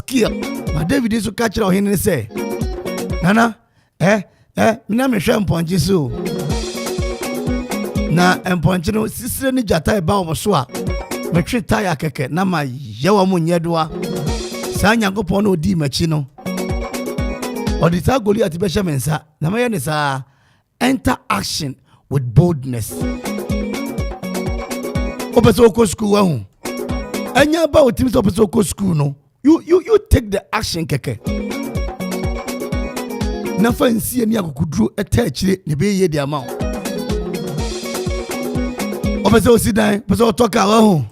skill. My David is to catch our hand and say, Nana, mina me share mponji so. Na mponji no sisire ni jata ba o so a. Me twe tire keke na ma yewa mu nyedoa. Sa Nyankopon no di machi no. Odita Goliath be shemensa. Na me ne sa enter action with boldness. Opeso ko school wa hu. Anya ba o timi so opeso ko school no. You take the action keke. Na fancy ni akukuduro etachire ne be ye di ama. Opeso sidan, opeso toka wa hu.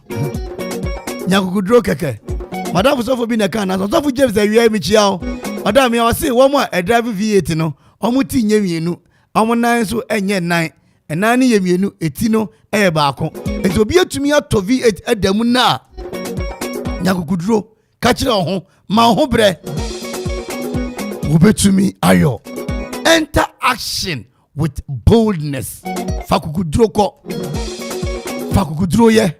Nyakukuduro keke. Madam so for be na kan na so for James awia mi chia o. Madam ya say wo mo e drive V8 no. Omo ti nya wienu. Omo nan so enye nan. Enan ni ye mienu eti no e baako. Enti obi atumi ato V8 adamu na. Nyakukuduro ka kire ho ma ho bre. Ubetumi ayo. Enter action with boldness. Fakukuduro ko. Fakukuduro ye.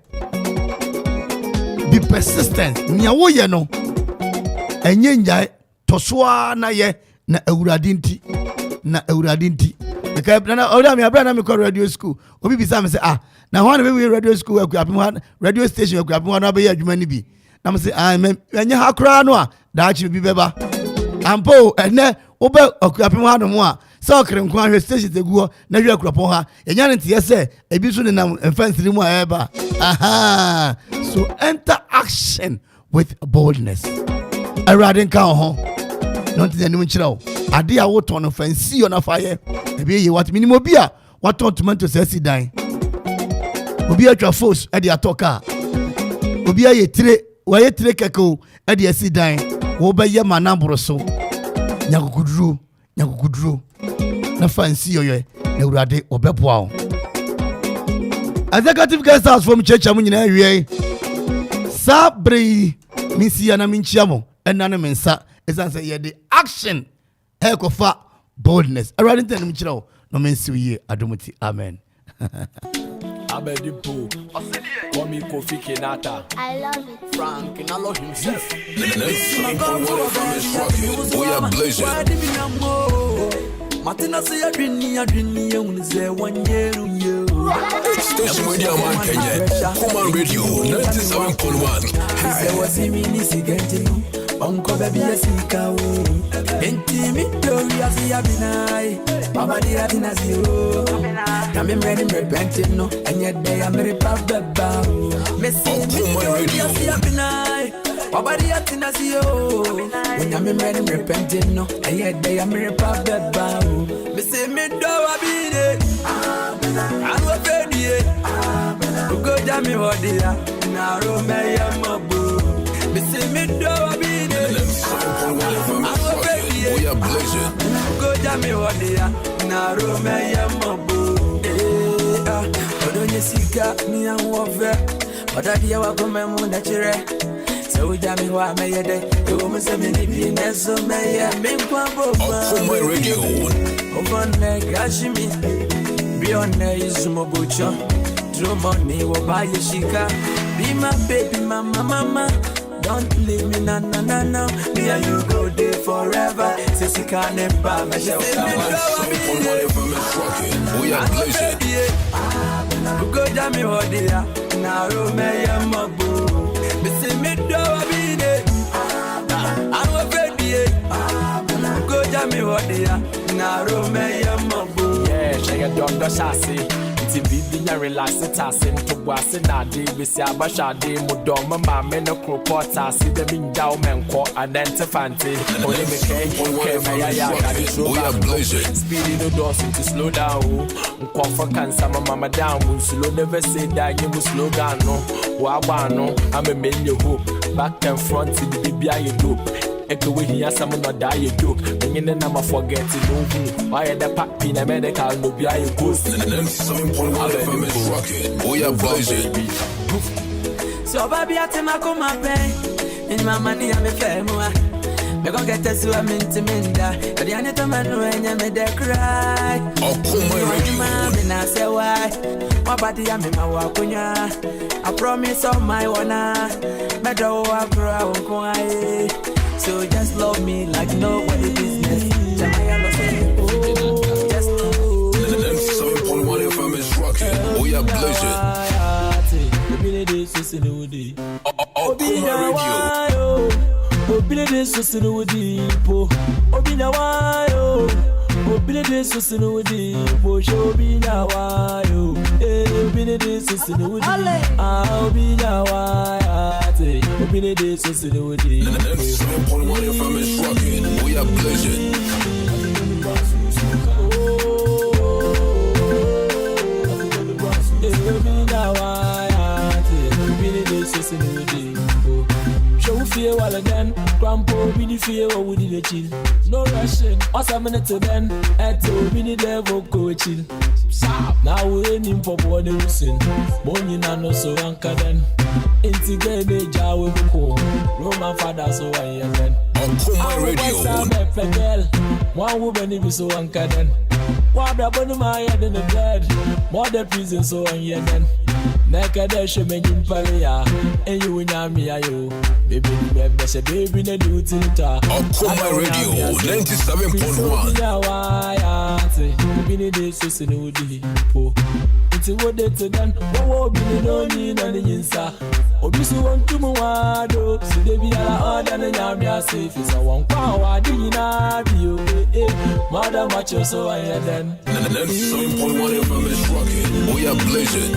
Be persistent. Nyawo ye no. Enye njai toswa na ye na awurade nti. Na awurade nti. Na oda mi abra na me call radio school. Obi bisa me say na ho na we radio school akwa radio station akwa na be ya adwuma ni bi. Na me say enye ha kra no a da achi bi beba. Ampo ene obe akwa ha no mo a so krenko ahwe station teguo na hwe Akropong ha. Enya ne tie say ebi so ne nam emfansiri mu a eba. Aha. So enter action with boldness. Awurade nka ho. No ti anim nkyerɛ ade a wo ton no fancy on afire ebi ye what minimum bia what ton tomato sesi dan obi atwa force e de atoka obi aye tire wa ye tire keko e de esi dan wo be ye manambro so nyakukuduro na fancy yoye na Awurade obeboa o. Executive guest house from church amu nyina awie sabre misia na minchia mo enana mensa esan say ye the action ekofa boldness. I rather than no men see ye adomuti. Amen. Abedipo, Komi Kofi Kenata. I love it. Frank and I love himself. We are blazing. Martina say I didn't say 1 year. Station Radio Man Kenya. Come on radio 97.1. Say what's in me Uncle baby asika o enti mi do ya si abinai baba di atina zero na me ready me repent no enye day am repap baba me see mi do ya si abinai baba di atina zero na me ready me repent no enye day am repap baba me see mi do abine anu afedie go jami hodia na ro me yamabu me see mi do abine. We are blazing. Go jami wadia na rome ya mabu. Odonye sika mi anwofe. Odadia wa kome mu na chire. So jami wa meyede. Ewo mu se me ni bi neso meye me kwa boba. On my radio. Ovane gashimi. Bione izumo bucho. Drumoni wo ba yeshika. Be my baby mama. Don't leave me, na. Me and you go there forever. Say she can't never me show. We are blazing. Go down me hodia, na rome ya mabu. Me say me do abine. I'm afraid. Go down me hodia, na rome ya mabu. Yeah, she got done the chassis. Bibi nya relax it asin to boase na de we si abasha de mu dom ma me no crop asi de bin daw menko identifante only me ke me ya We are blazing. Speedy no doors to slow down nko for cancer mama down we slow never say that you slow down no wa no am a men you hope back and front the bibi aye dope Eke we hear some no die joke. Bringing the number forget to know who. Why the papi na medical no be a ghost. We are blazing. So baby atema koma pay. In my money I'm a famua. Me go get us to a minta. The anita man no enya me de cry. Oh, come my radio. Me na say why. My body am in my wakunya. I promise on my wana. Me do akra unko ai. So just love me like nobody business. Just Oh, yeah, pleasure. Show fear while again, Grandpa, we the fear what we did chill. No rushing, what's a minute to then? At all, we need devil go chill. Now we ain't in pop what they listen. Money no so anchor then. Integrate the jar with the home. Roman father so I am then. On radio. One woman if so anchor then. Why the body my head in the bed? More the prison so on ye then. Nakadash me in Palia, and you in Yami, you. Baby, baby, the duty. On radio 97.1. It's what they done. Oh, be no need on the inside. Obisu want to Muado, so they be all than a Yamia safe. It's a 1 power, Dina, you. Madam, watch your so I had then. 97.1 FM is rocking. We are blazing.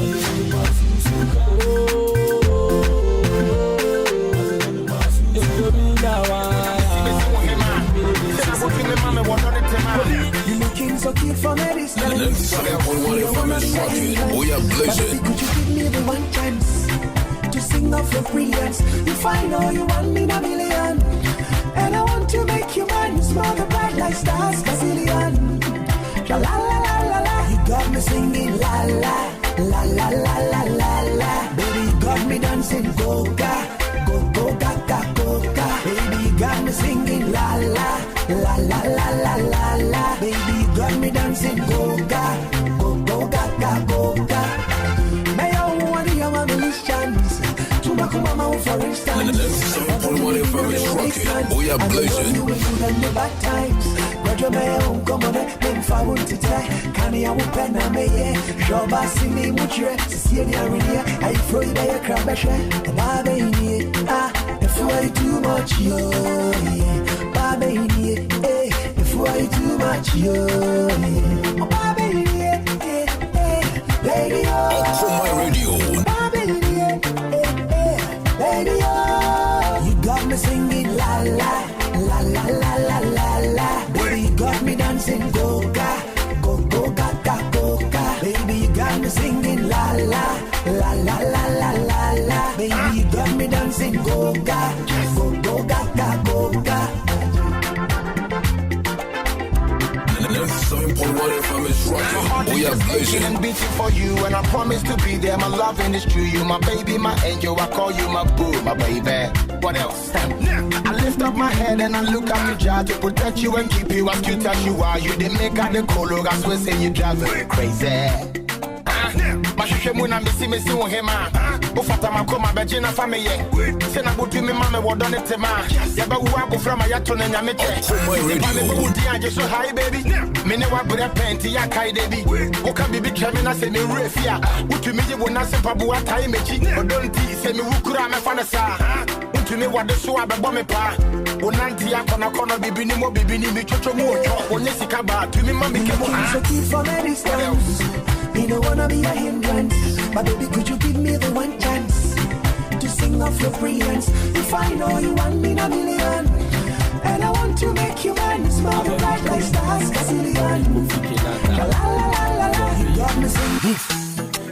You looking so cute from a distance. 97.1 FM is rocking. We are blazing. Could you give me the one chance to sing off your brilliance? If I know you want me in a million, and I want to make you mine, smile the bright like stars, Brazilian. La la la la la la. You got me singing la la la la la la la la. Baby, you got me dancing go ga go go ga ga go ga. Baby, you got me singing la la la la la la la la. Baby, you got me dancing go ga go go ga ga go ga. May I want to hear my musicians to back up my for instance. 97.1 FM is rocking. We are blazing. You will do them the bad times. Roger may own come on it. Then if I want to tell, can you open a may? Joba see me much. See any area. I throw you there, crab a share. And I baby, if you are too much, yo, baby, if you are too much, yo, baby, baby, On radio. Baby, you got me singing la la la la la la la la. Baby, you got me dancing go ga go go ga ga go ga. Baby, you got me singing la la la la la la la la. Baby, you got me dancing go ga go go ga ga go ga. 97.1 FM is rocking. We are blazing. And beating for you, and I promise to be there. My loving is true. You, my baby, my angel. I call you my boo, my baby. What else? I lift up my head and I look up to Jah to protect you and keep you as cute as you are. You didn't make out the color. I swear, say you drive me crazy. Mashishe muna misi uhema Ufata makoma bejina fameye Sena butu mi mame wadone tema Yaba uwa kuframa yato ne nyamete Sipame bukuti anje so hi baby Mene wabure penti ya kai debi Uka bibi tremina se mi refia Utu miji wana sepa buwa tai mechi Odonti se mi wukura mefana sa Utu mi wadesu wabebo me pa Unanti ya kona kono bibi ni mo bibi ni mi chocho muocho Onye sikaba tumi mami kemo So keep from any distance. Me don't wanna be a hindrance. But baby, could you give me the one chance to sing off your brilliance? If I know you want me in a million, and I want to make you mine, smile the bright like stars, Brazilian. La la la la la, you got me singing.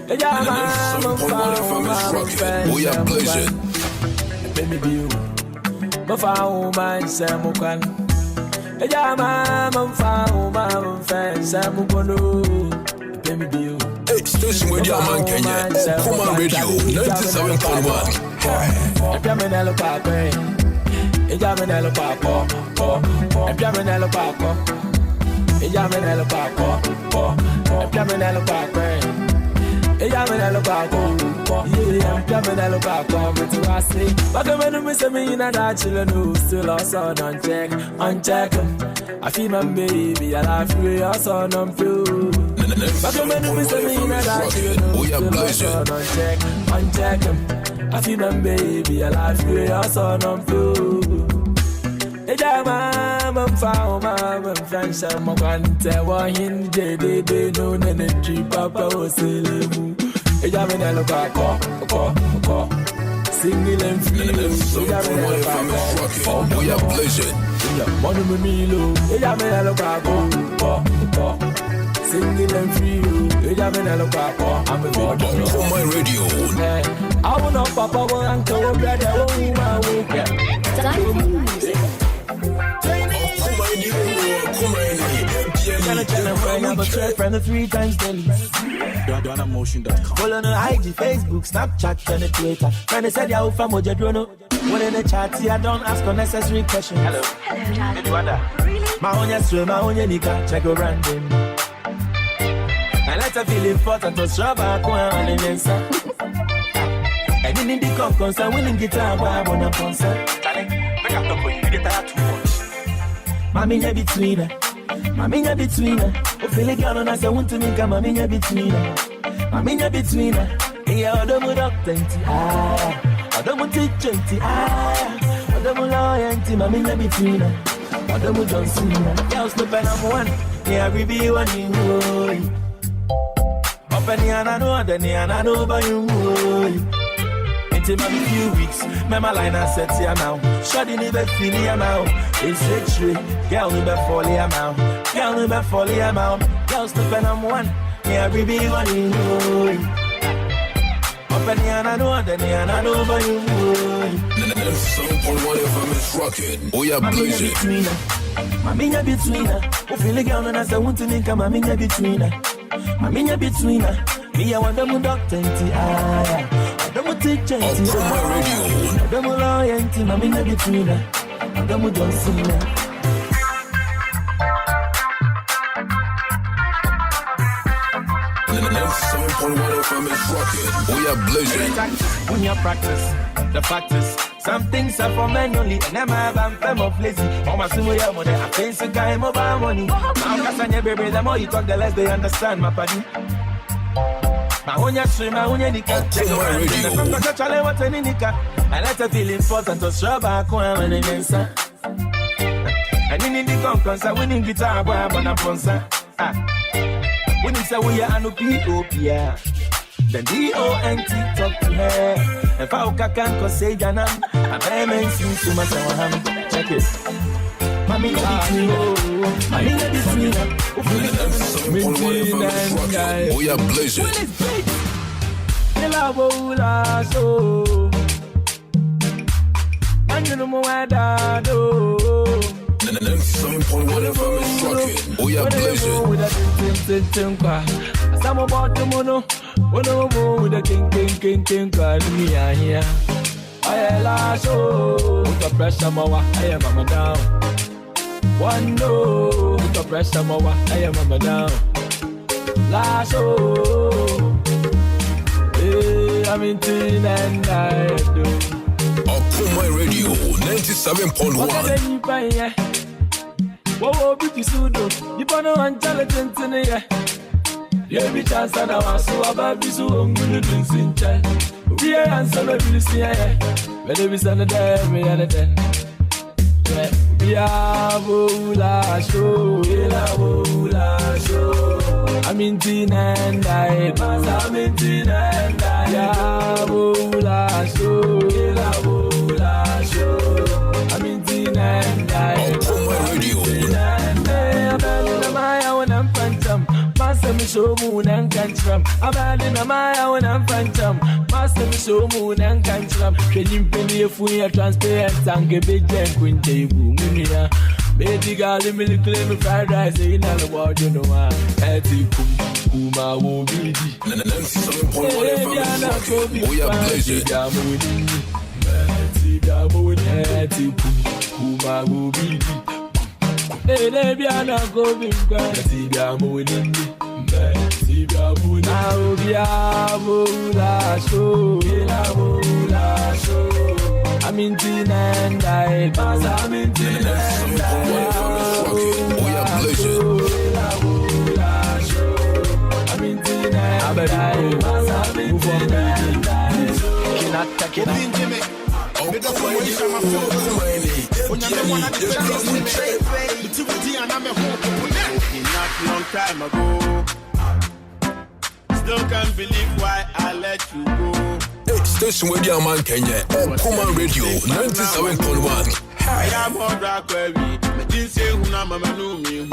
97.1 FM is rocking. We are blazing. Baby, you. My found man, Sam Mukan. MAMFE, Sam Mukono. Hey, station with your man Kenya. Come on radio 97.1. Epiamenelo Pape. Ejamenelo Papo. Epiamenelo Papo. Ejamenelo Papo. Epiamenelo Pape. Eyamena look back home. Yeah, Yamena look back home. To I say, but when you miss me in a children who still also on check. I feel my baby, I love you, also on feel. But when you miss me in a children who still also on check. I feel my baby, I love you, also on feel. MAMFE, MAMFE, I'm going to one day, no, Papa was saying, Eyamena look back, single and free. We are blazing. Money with me, Eyamena look back, single and free. Eyamena look back, I'm a boy. On my radio. I will not Papa, uncle, brother, my weekend. Friend 3 times daily. Follow no IG, Facebook, Snapchat, and Twitter. When they said you're from Mojadrono, when in the chat, I don't ask unnecessary questions. Hello. My own yes, my own nika, check your random. I let her feel important to strap back one and answer. I didn't the concert, winning guitar, but I want a concert. Make up the point, you get that too much. Maminya between her. Maminya between her. Oh, feel it gone on as I want to make a maminya between her. Maminya between her. Yeah, I don't want to I don't want to teach I don't want loyalty. Maminya between her. I don't want to see her. Yeah, step number one. Yeah, we be one in you. Up and I know by you. In a few weeks, my line has set here now. Shutting it back, feeling him out. It's rich, girl, never fall him out. Girl, never fall him out. Girl, step and I'm one. Yeah, we be one in you. Up and I know by you. 7.1 FM is rocking. We are blazing. Maminya between her. Oh, feel the girl, and as I want to make a maminya between her. Maminya between her. Me, I want them to doctor, don't take chance. On my radio. Don't loyalty, mommy, never between her. Don't don't see her. 7.1 FM is rocking. We are blazing. When you practice, the practice. Some things are for men only, and I'm of lazy. Oh, my senior money, I pay some guy mobile money. Now, Cassania, baby, the more you talk, the less they understand, my buddy. My own stream, my own nika. Check your radio. What's any nika? I let her feel important to strap back one and answer. And in the conference, I winning guitar, boy, I'm on a sponsor. When you say we are an P.O.P.A. Then D.O.N.T. talk to her. If I can't say Janam, I'm paying since to my son. Check it. Mommy, we are blazing. We are blazing. Some about the mono, one over with a king, here. I am so the pressure, Mawa, I am a down. One no, the pressure, Mawa, I am a down. Lasso, I'm in tin and I do. On my radio, 97.1. Whoa, beauty sudo, you wanna intelligent in here. You have a chance and I was so about this one, good to sing. We are answering every day. Whether we stand there, we are there. We are Bola show, I'm in tin and I, I'm in tin and I, Bola show, I'm in tin and I, On my radio. I'm phantom. Master me show moon and can't. I'm adding a mile when I'm phantom. Master me show moon and can't. Can you pay me if we are transparent and get big jam queen table? Baby girl, let me claim fried rice in all the world, you know why. Kuma will be 97.1 FM is rocking. We are blazing. Kuma will be. Hey, baby, I'm not going to go. Sibia Buna Obia Mula Show Mula Show I'm in Tina and I pass I'm in Tina and I I'm in Tina and I pass I'm in Tina and I cannot take it. Me don't want to share my phone. When you want to challenge me, the TV and I'm a home. Not long time ago. Still can't believe why I let you go. Hey, station with your man Kenya. Common Radio 97.1. I am on that query. I didn't say who na mama knew me.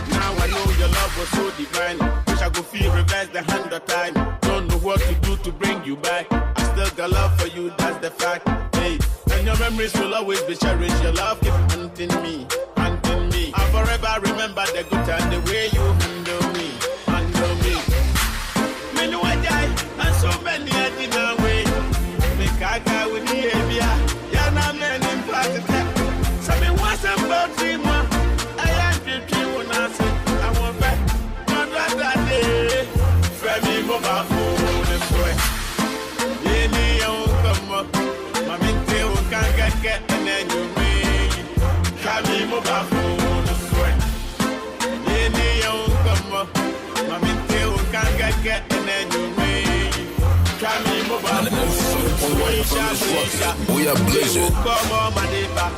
Now I know your love was so divine. Wish I could feel reverse the 100 times. Don't know what to do to bring you back. Still got love for you, that's the fact. Hey, and your memories will always be cherished. Your love keep haunting me, haunting me. I'll forever remember the good time, the way you handle me, handle me. Me know I die, and so many I didn't wait. Me kaka with the area, yeah, now men in party. So me was about 3 months. I am the when I say I want back. Not that day, Femi mobile phone and boy. Get and then you mean Kami mobile phone sweat. Come up. Mammy Teo can't get and then you mean Kami mobile phone. We are blazing. Come on, my neighbor.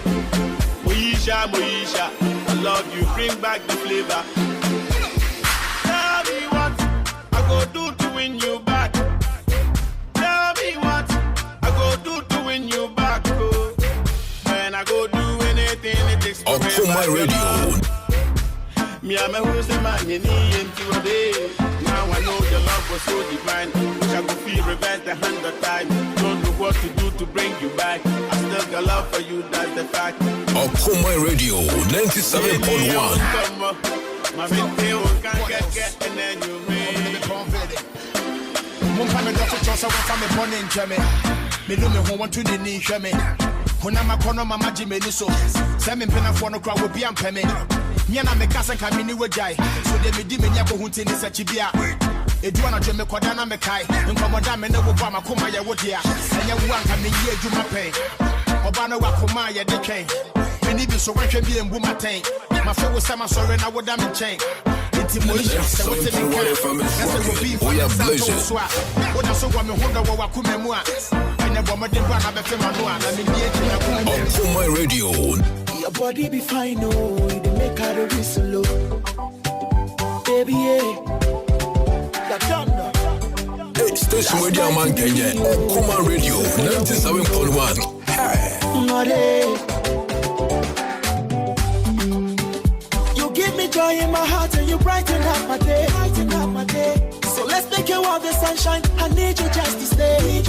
Moisha, I love you, bring back the flavor. Tell me what I go do to win you back. Tell me what I go do to win you back. I go do anything it takes to on my radio. Me I'm a who's the man you need into a day. Now I know your love was so divine. Wish I could feel reverse the 100 times. Don't know what to do to bring you back. I still got love for you, that's the fact. On my radio 97.1. My video can't get and then you made Mumpame Dr. Chosa was me born in Germany. Me do me want to the knee me. When I'm a corner, my Jimmy so. Seven penna for no crowd will be ampeme. Yana me casa camini with jai. So they me dimmy yako hunting is a chibia. A duana jeme quadana me kai. And come on, damn, and over my coma ya wood ya. And you want to me ye do my pay. Obana wakoma ya decay. Me need so much to be in woman tank. My friend was summer sorry, and I would damn change. We are blazing. What I saw when we hold our Kumemua. I never met the one of the family. On my radio. Your body be fine, oh, you make her a whistle, baby, yeah. Hey, station with your man Kenya. Common Radio 97.1. You give me joy in my heart and you brighten up my day. So let's make you all the sunshine. I need you just to stay.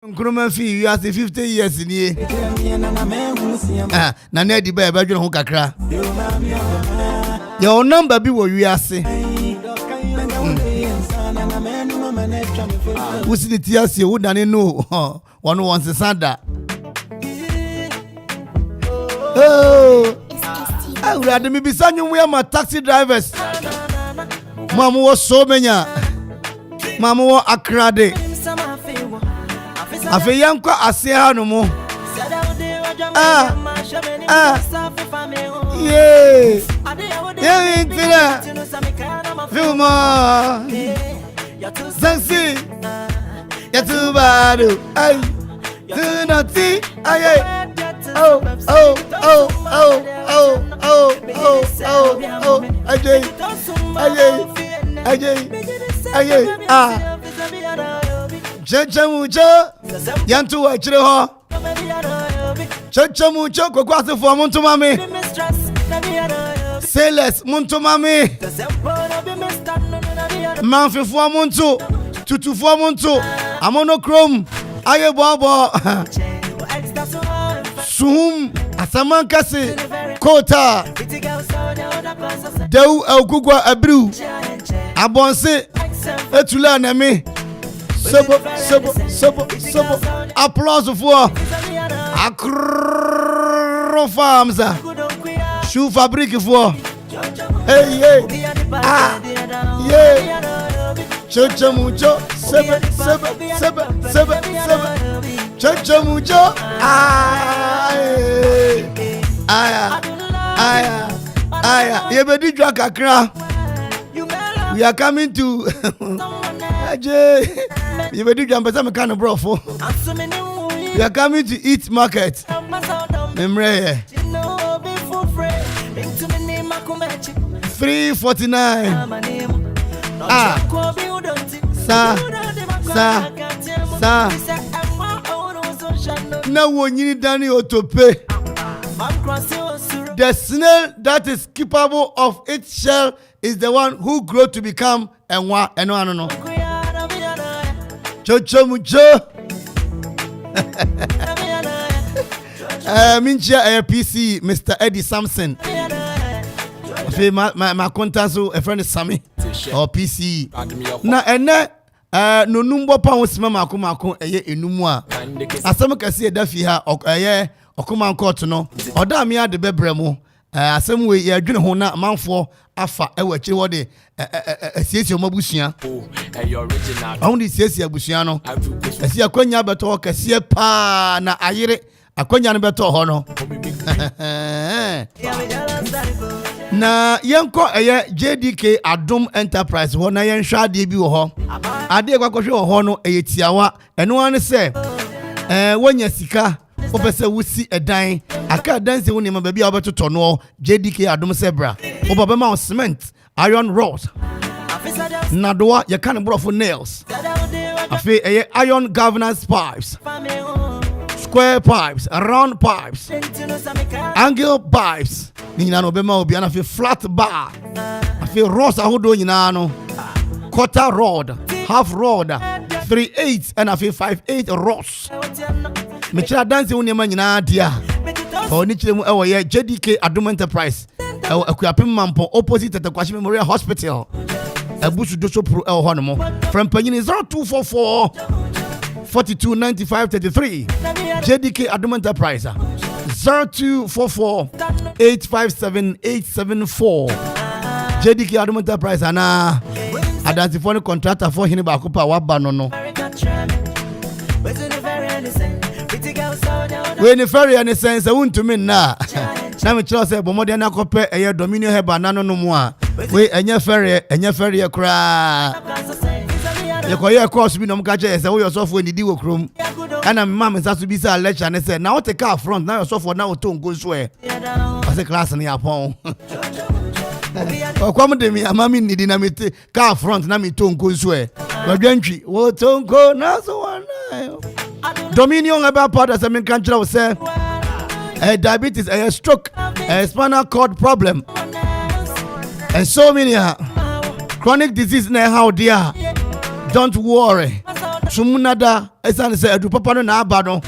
Nkruma fi you as 50 years in here. Na na di ba dwen ho kakra. Your number bi wo wiase. Wusi di tiase wo dane no. One wants sada. Oh. I would have me be saying we are my taxi drivers. Mamu was so many. Mamu was akrade. Afe yanko asia no mo. Yeah. Yeah, intina. Filma. Zansi. Yatubado. Ay. Tunati. Ay. Oh. Ajay. Chachamucho. Yantu wa chire ho. Chachamucho ko kwase fo muntu mami. Say less muntu mami. MAMFE fo muntu. Tutu fo muntu. Amonochrome. Aye bobo. Suhum Asamankasi Kota Deu Elgugwa Abru Abonse Etula Neme Sobo Applause for Akropong Farms Shoe Fabric for Hey Chachamucho Sebe Chachamucho Aya Yebedi dwa kakra. We are coming to Yebedi dwa mpesa me kan brofo. We are coming to eat market. Memre 349. Sa na wonyini dani otope. The snail that is capable of its shell is the one who grows to become enwa no. Chochomucho. Mincha PC Mr. Eddie Sampson. My contact so a friend is Sammy or PC. Na ene no numbo pa wosima mako eye enumu a. Asem kase edafi ha eye okuma court no oda me ade bebremu asem we ye dwene ho na manfo afa ewachi wo de asiesie omabusua on di siesie abusua no asie akwanya beto kase pa na ayire akwanya no beto ho no na yenko eye JDK Adom Enterprise ho na yenhwa ade bi wo ho ade kwakohwe wo ho no eye tiawa eno ane se wonya sika opese wusi edan aka danse woni ma bia obetoto no JDK Adom Sebra obabema cement iron rod nadoa ye kan brofo nails afi iron governance pipes square pipes round pipes angle pipes ni nyina no bema obi na afi flat bar afi rods ahodo nyina no quarter rod half rod 3/8 and afi 5/8 rods me chira dance woni ma nyina dia oni chire mu ewo ye JDK Adom Enterprise akuapem mampo opposite at Quarshie Memorial Hospital abusu doso pro ewo ho no mo from panyini 0244 429533 JDK Adom Enterprise 0244 857874 JDK Adom Enterprise ana adansi for contractor for hini ba kopa waba no we ni ferry any sense won't me na me chiro say bomode na kope eye dominion heba na no mu a we enye ferry kra ye koye course bi no mka che say we yourself we nidi wo krom ana mama nsaso bi say lecture ne say na what take car front na yourself na oto ngo so e ase class ni apon okwam de mi amami nidi na mete car front na mi to ngo so e wadwantwi wo to ngo na so wana Dominion about part as I mean country will say diabetes, a stroke, a spinal cord problem, and so many chronic disease now. How dear, don't worry. Sumunada esan say edu papa no na aba no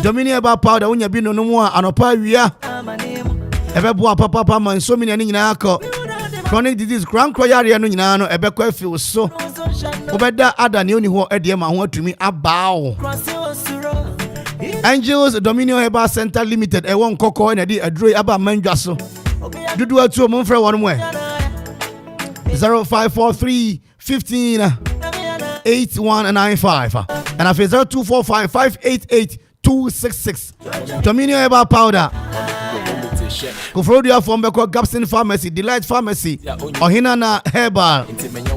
Dominion herbal powder wonya bi no no mu a anopa wia ebebo papa man so many ani nyina akọ chronic disease crown yare no nyina no ebekọ afi so obeda ada ne oni ho ede ma ho atumi abao Angels Dominion Herbal Center Limited won koko na di aduro aba manjwa so dudu atu mo mfre won mo 0543 15 8195 and after 0245 588 266 Dominion Herbal Powder Kufrodia from Beko Gapson Pharmacy, Delight Pharmacy, Ohina na Herbal,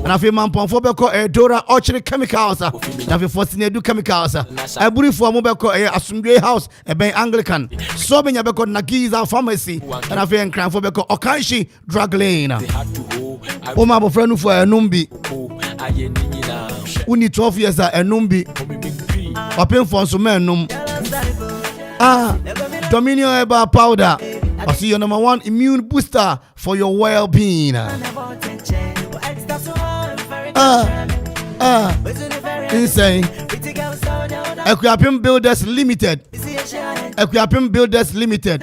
and I feel Mampon for Beko Dora Orchard Chemicals, and I feel Fortinedu Chemicals, I believe for Mobeko Asumbre House, a Bay Anglican, so many Beko Nagiza Pharmacy, and I feel Cran for Beko Okashi Drug Lane. Oma Bofrenu for a Numbi, Uni 12 years a Numbi, Open for some men. Dominion Herbal Powder. I see your number 1 immune booster for your well-being. Insane. Akropong Builders Limited. Akropong Builders Limited.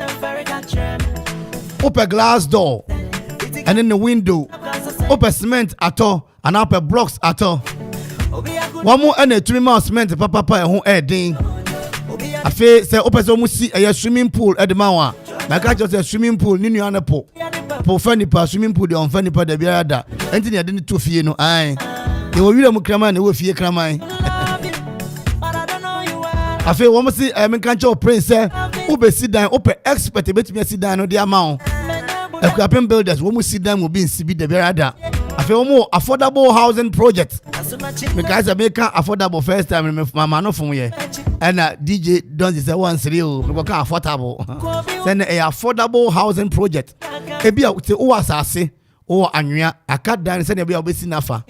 Open glass door. And in the window. Open cement at all. And open blocks at all. One more and a 3 months cement. Papa who adding. I feel say open so much see a swimming pool at the Mawa. My catch was a swimming pool, Nini on a po. Po Fenipa, swimming pool, the on Fenipa, the Biada. Anthony, I didn't to fear no eye. They were really Mukraman, they were fear Kramai. I feel one must see a mechanical prince, Ube sit down, open expert, bet me sit down on the amount. Akropong Builders, one must sit down will be in CB the Biada. I feel more affordable housing project. Because I make affordable first time, my man from here. And DJ don't say once real, we can affordable. Send a affordable housing project. Ebi a te o asase o anwea aka dan send ebi a obesi nafa.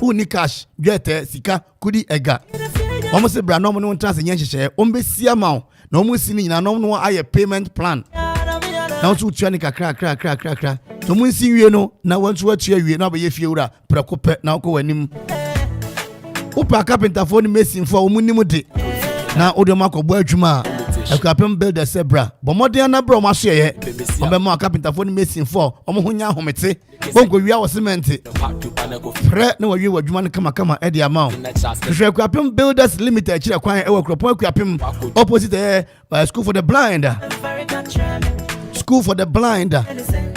Uni cash, jete sika kudi ega. Omo se bra no mo no trans yen hyehyɛ ombesi ama na omo si ni na no no aye payment plan. Na so tua ni kakra. To mo si wie no na wantu atua wie na obeye fie wura prekope na okɔ wanim. Upa carpenter for ni mason for omo nim de. Na odoma akɔbɔ adwuma Akropong Builder sebra bomode na bra ma so ye obema carpenter for ni mason for omo ho nya homete bonko wia wo cement pre na wawie wadwuma no kama e de amount Akropong Builders Limited kire kwan e Akropong Akropong opposite school for the blind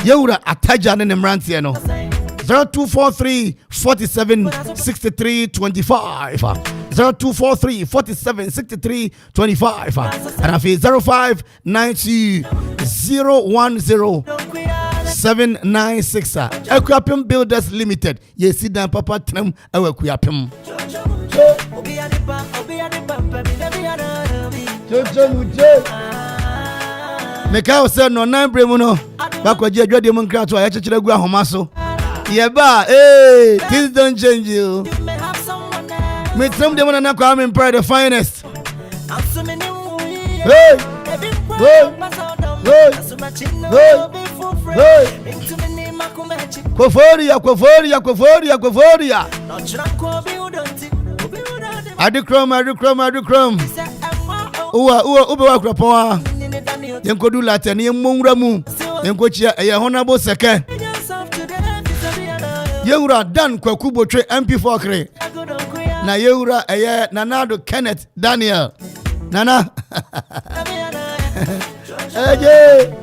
Yewura ataja ne mrantie no 0243 47 63 25 0243 47 63 25 and I feel 0590 010 796 Akropong Builders Limited. Yes, sit down, Papa Tram, Akropong. Mekao said no 9 bremuno. Bakwaji adwa democrat wa yachechire gu ahomaso. Yeba, hey, things don't change you. Me some them na kwa me pride the finest. Hey. Koforia. Adikrom. Uwa ube wa Akropong. Yenkodu latani yemonwura mu. Yenkochia eye honorable seke. Yewura Dan Kwaku Botwe MP4 kre. Na Yewura eye Nanado Kenneth Daniel. Nana. Aje.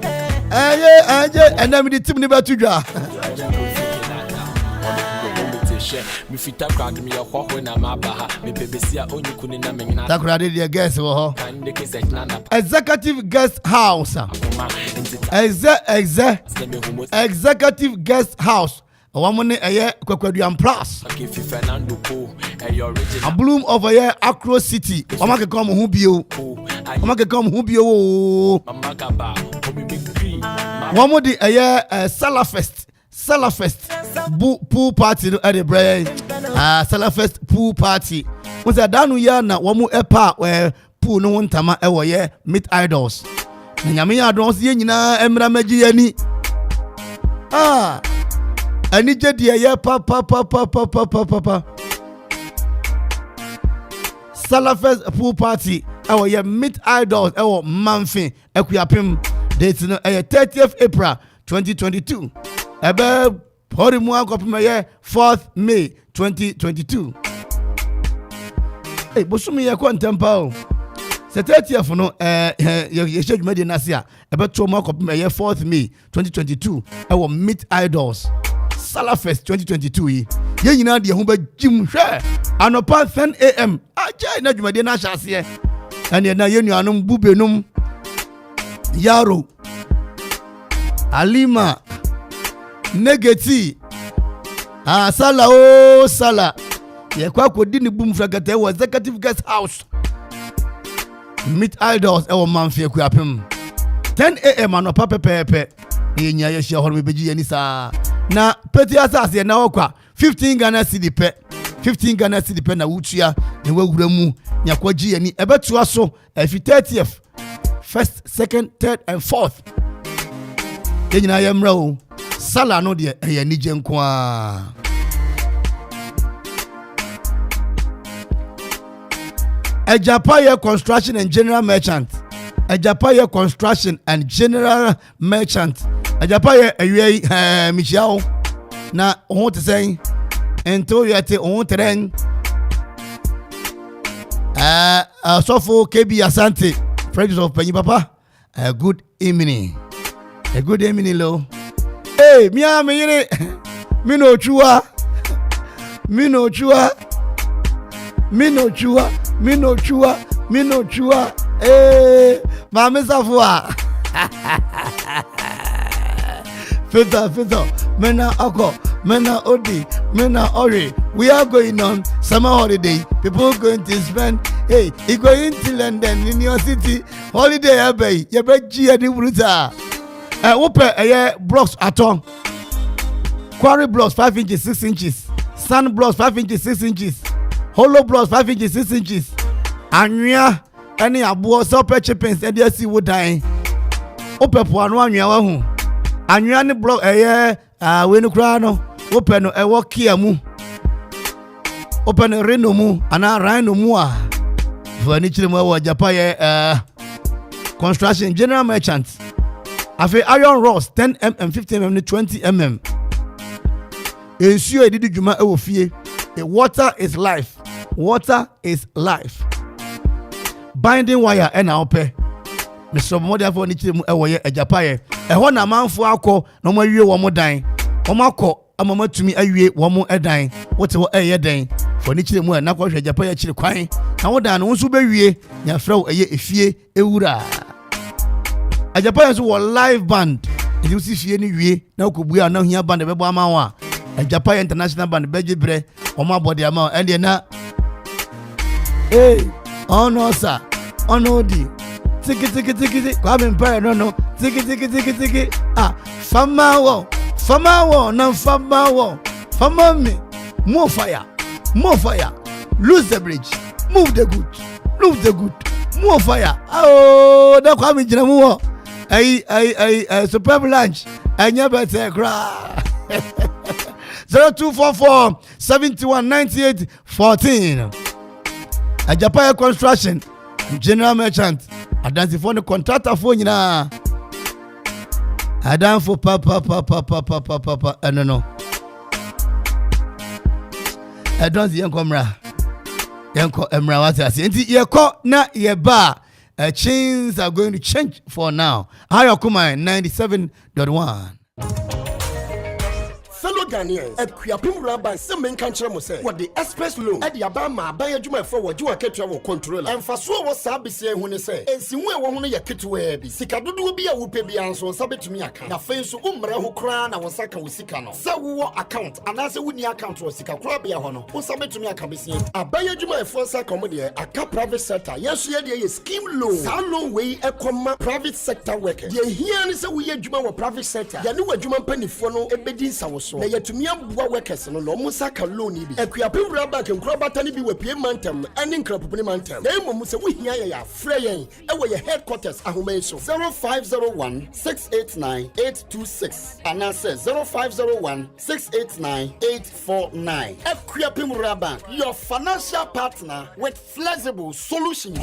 Ena mi di tim ni batudwa. Me fita crowd me ho na mabaha me bebesia onyukuni na menina takrade the guest wo executive guest house executive guest house awamone eye Kwakwaduam Plus a bloom of a year Accra City omake come hu bio wamodi eye Salafest pool party at the brain. Salafest pool party. Was a danu ya na wamu epa where pool no one tama ewa ye meet idols. Nyamiya don't see nyina emra meji yani. Ani je dia ye pa. Salafest pool party our ye meet idols our MAMFE Ekuyapim date no 30th April 2022 ebe horimu akopim ye 4th May 2022 bosumi ye kwantempa o 30th no ye shedwuma de nasia ebe to mu akopim ye 4th May 2022 our meet idols Salafest 2022 yi ye nyina de ho ba jim hwe anopa 10 am aje na dwuma de na hyase ene na ye nuanom bubenum Yaro Alima Negeti Sala o Sala ye kwa kodi ni bum fragata wa executive guest house meet idols e wo MAMFE Ekuyapim 10 am anopa pepepe ye nya ye hia horo mebeji ye ni sa na peti asase na okwa 15 Ghana cedi pe 15 Ghana cedi pe na wutua ne wawura mu nya kwaji ye ni ebetu aso efi 30th 1st, 2nd, 3rd, and 4th. Yenyina yemra o. Sala no de eye nije nko a. Ejapaye Construction and General Merchant. Ejapaye Construction and General Merchant. Ejapaye ewe Michiao na ohun te sen ento yete ohun tren. Sofo KB Asante. Friends of Penny Papa, a good evening. A good evening, lo. Hey, me no chua. Hey, Mama Safua. Fita, Mena Oko, Mena Odi, Mena Ori. We are going on summer holiday. People going to spend. Hey, you going to London in your city holiday, abbey. You bet Gia di Bruta. Open a blocks at all. Quarry blocks 5 inches, 6 inches. Sand blocks 5 inches, 6 inches. Hollow blocks 5 inches, 6 inches. Anya any abuo so peche pens and see wood dying. Open one one yahu. Anya ni block when you cry no. Open a walk here mu. Open a reno mu and a rhino mua. Furniture mo Japaye Construction General Merchant. Afi iron rods 10 mm, 15 mm, 20 mm. Ensure did juma e wo fie. Water is life. Water is life. Binding wire and ope. Mr. Modia furniture mu e wo ye Japaye. E ho na manfo akọ na mo awie wo mo dan. O makọ amama tumi awie wo mo edan. Wote wo eye den. Furniture mu na kwahwe Japaye chiri kwan. Na wo dan no nso be wie nya frɛw eye efie ewura. Japaye so wo live band. Ndi usi fie ni wie na okobua na hia band be bo ama wa. Japaye International Band beje bre o ma body ama and na hey ono sa ono di tiki kwa mpare no tiki fama wo na fama me more fire lose the bridge move the good more fire oh da kwa me jina mu wo ai superb lunch anya better cry 0244 71 98 14. Japaye Construction General Merchant. Adansi for the contractor for nyina. Adan for papa. No. Adansi yanko emra wati asi. Enti yeko na yeba. Chains are going to change for now. Ayo kuma 97.1. Fellow Ghanaians, Akropong Rabban Semen Country Mose, what the express loan at the Abama by a Juma for what you are capable controller. And for so was Sabisi when they say, and see where one of your kit will be. Sikadu be a whoopee be answer, subject to me account. The face Umbra who crown our second with Sikano. So war account, and as a winning account was Sika Crabia Hono, who submit to me a commission. A by a Juma for Sacomodia, a cap private sector. Yes, ye a scheme loan. Sound loan way a comma private sector worker. Ye here is a weird Juma or private sector. Ya knew a Juma penny for no ebedin saus. so na yetumi abua workers no lo mo saka loan bi akuapem raba ke nkrobata ni bi we pie mantem ene nkrapopuni mantem na emom se wo hia ya frɛ yɛn ɛwɔ yɛ headquarters ahoma so 0501 689 826 and answer 0501 689 849 akuapem raba your financial partner with flexible solutions.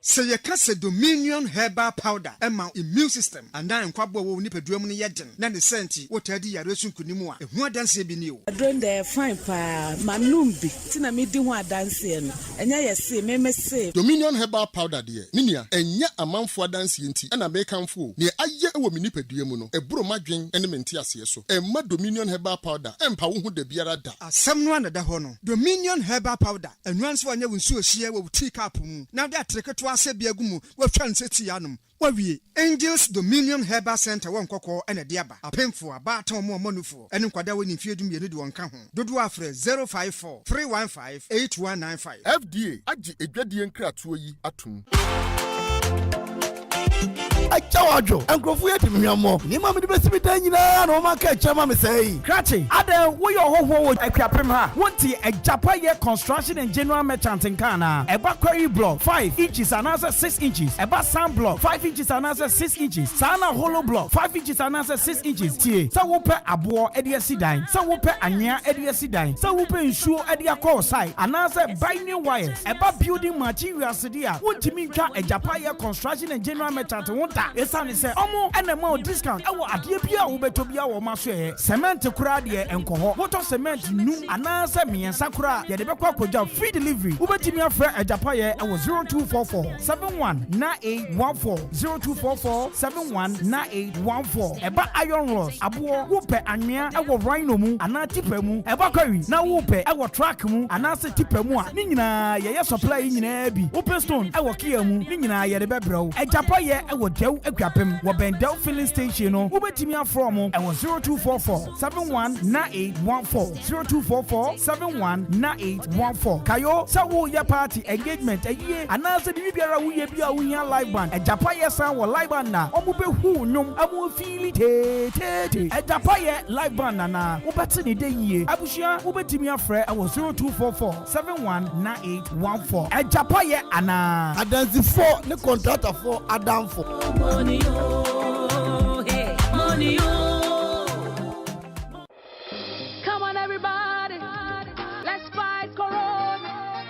Say you kase Dominion Herbal Powder Emma immune system and then kwabo wo nipadua mu ne yeden na ne senti wo tadi yare sunkunimu a ehu adanse bi ni o adron de fine pa manum bi tina me di ho adanse no enya yese me se Dominion Herbal Powder de ninia enya amanfo adanse enti na be kanfo ne aye ewo me nipadua mu no eburo madwen ene menti ase so emma Dominion Herbal Powder empa wo hu da biara da asem no anada ho no Dominion Herbal Powder enwanso anya wonsu ohie wo tea cup mu na de atreketo Biagumu, what transit yanum. Wawie Angels Dominion Herbal Center won kokko ene de aba apemfo abaton mo manufo ene kwada woni fiedum ye ne de wonka ho dodo afre 054 315 8195 FDA agi edwadie nkratoɔ yi atum Achawajo enkrofo ye timhwamo ni ma me de besi bitan nyina na o ma ka chama me sei Quarshie adan wo yo hoho wo akuapem ha wonti ajapa ye construction and general merchant nkana eba quarry block 5 inches and 6 inches eba sand block 5 inches and 6 inches sana hollow block 5 inches and 6 inches tie sa wo pe abo e de asidan sa wo pe anya e de asidan sa wo pe nsuo e de akọ side anase binding wires eba building materials dia wontimi ntwa ajapa ye construction and general merchant Esani se omo enema discount ewo adie bia wo beto bia wo maso e cement kura de enkoho moto cement nu anase miensa kura ye de bekwa koja free delivery wo betimi afre ajapaye ewo 0244 719814 0244 719814 eba iron rods abo wo pe anwea ewo rhino mu ana tipa mu eba kwawi na wo pe ewo track mu anase tipa mu a ni nyina ye supply nyina bi open stone ewo kia mu ni nyina ye de bebrew ajapaye ewo Equipem Wabendel filling station no Ubetimia from and was 0244 719814 0244 719814 Kayo Sawo ya party engagement a year and answer the Biara we be a live band a Japaya sound or live band na Omube who no amu feel it a Japaya live band na Ubatini de ye Abushia Ubetimia Fre I was 0244 719814 a Japaya ana adansi 4 ne contractor for Adam for money oh, hey, money oh. Come on everybody, let's fight Corona.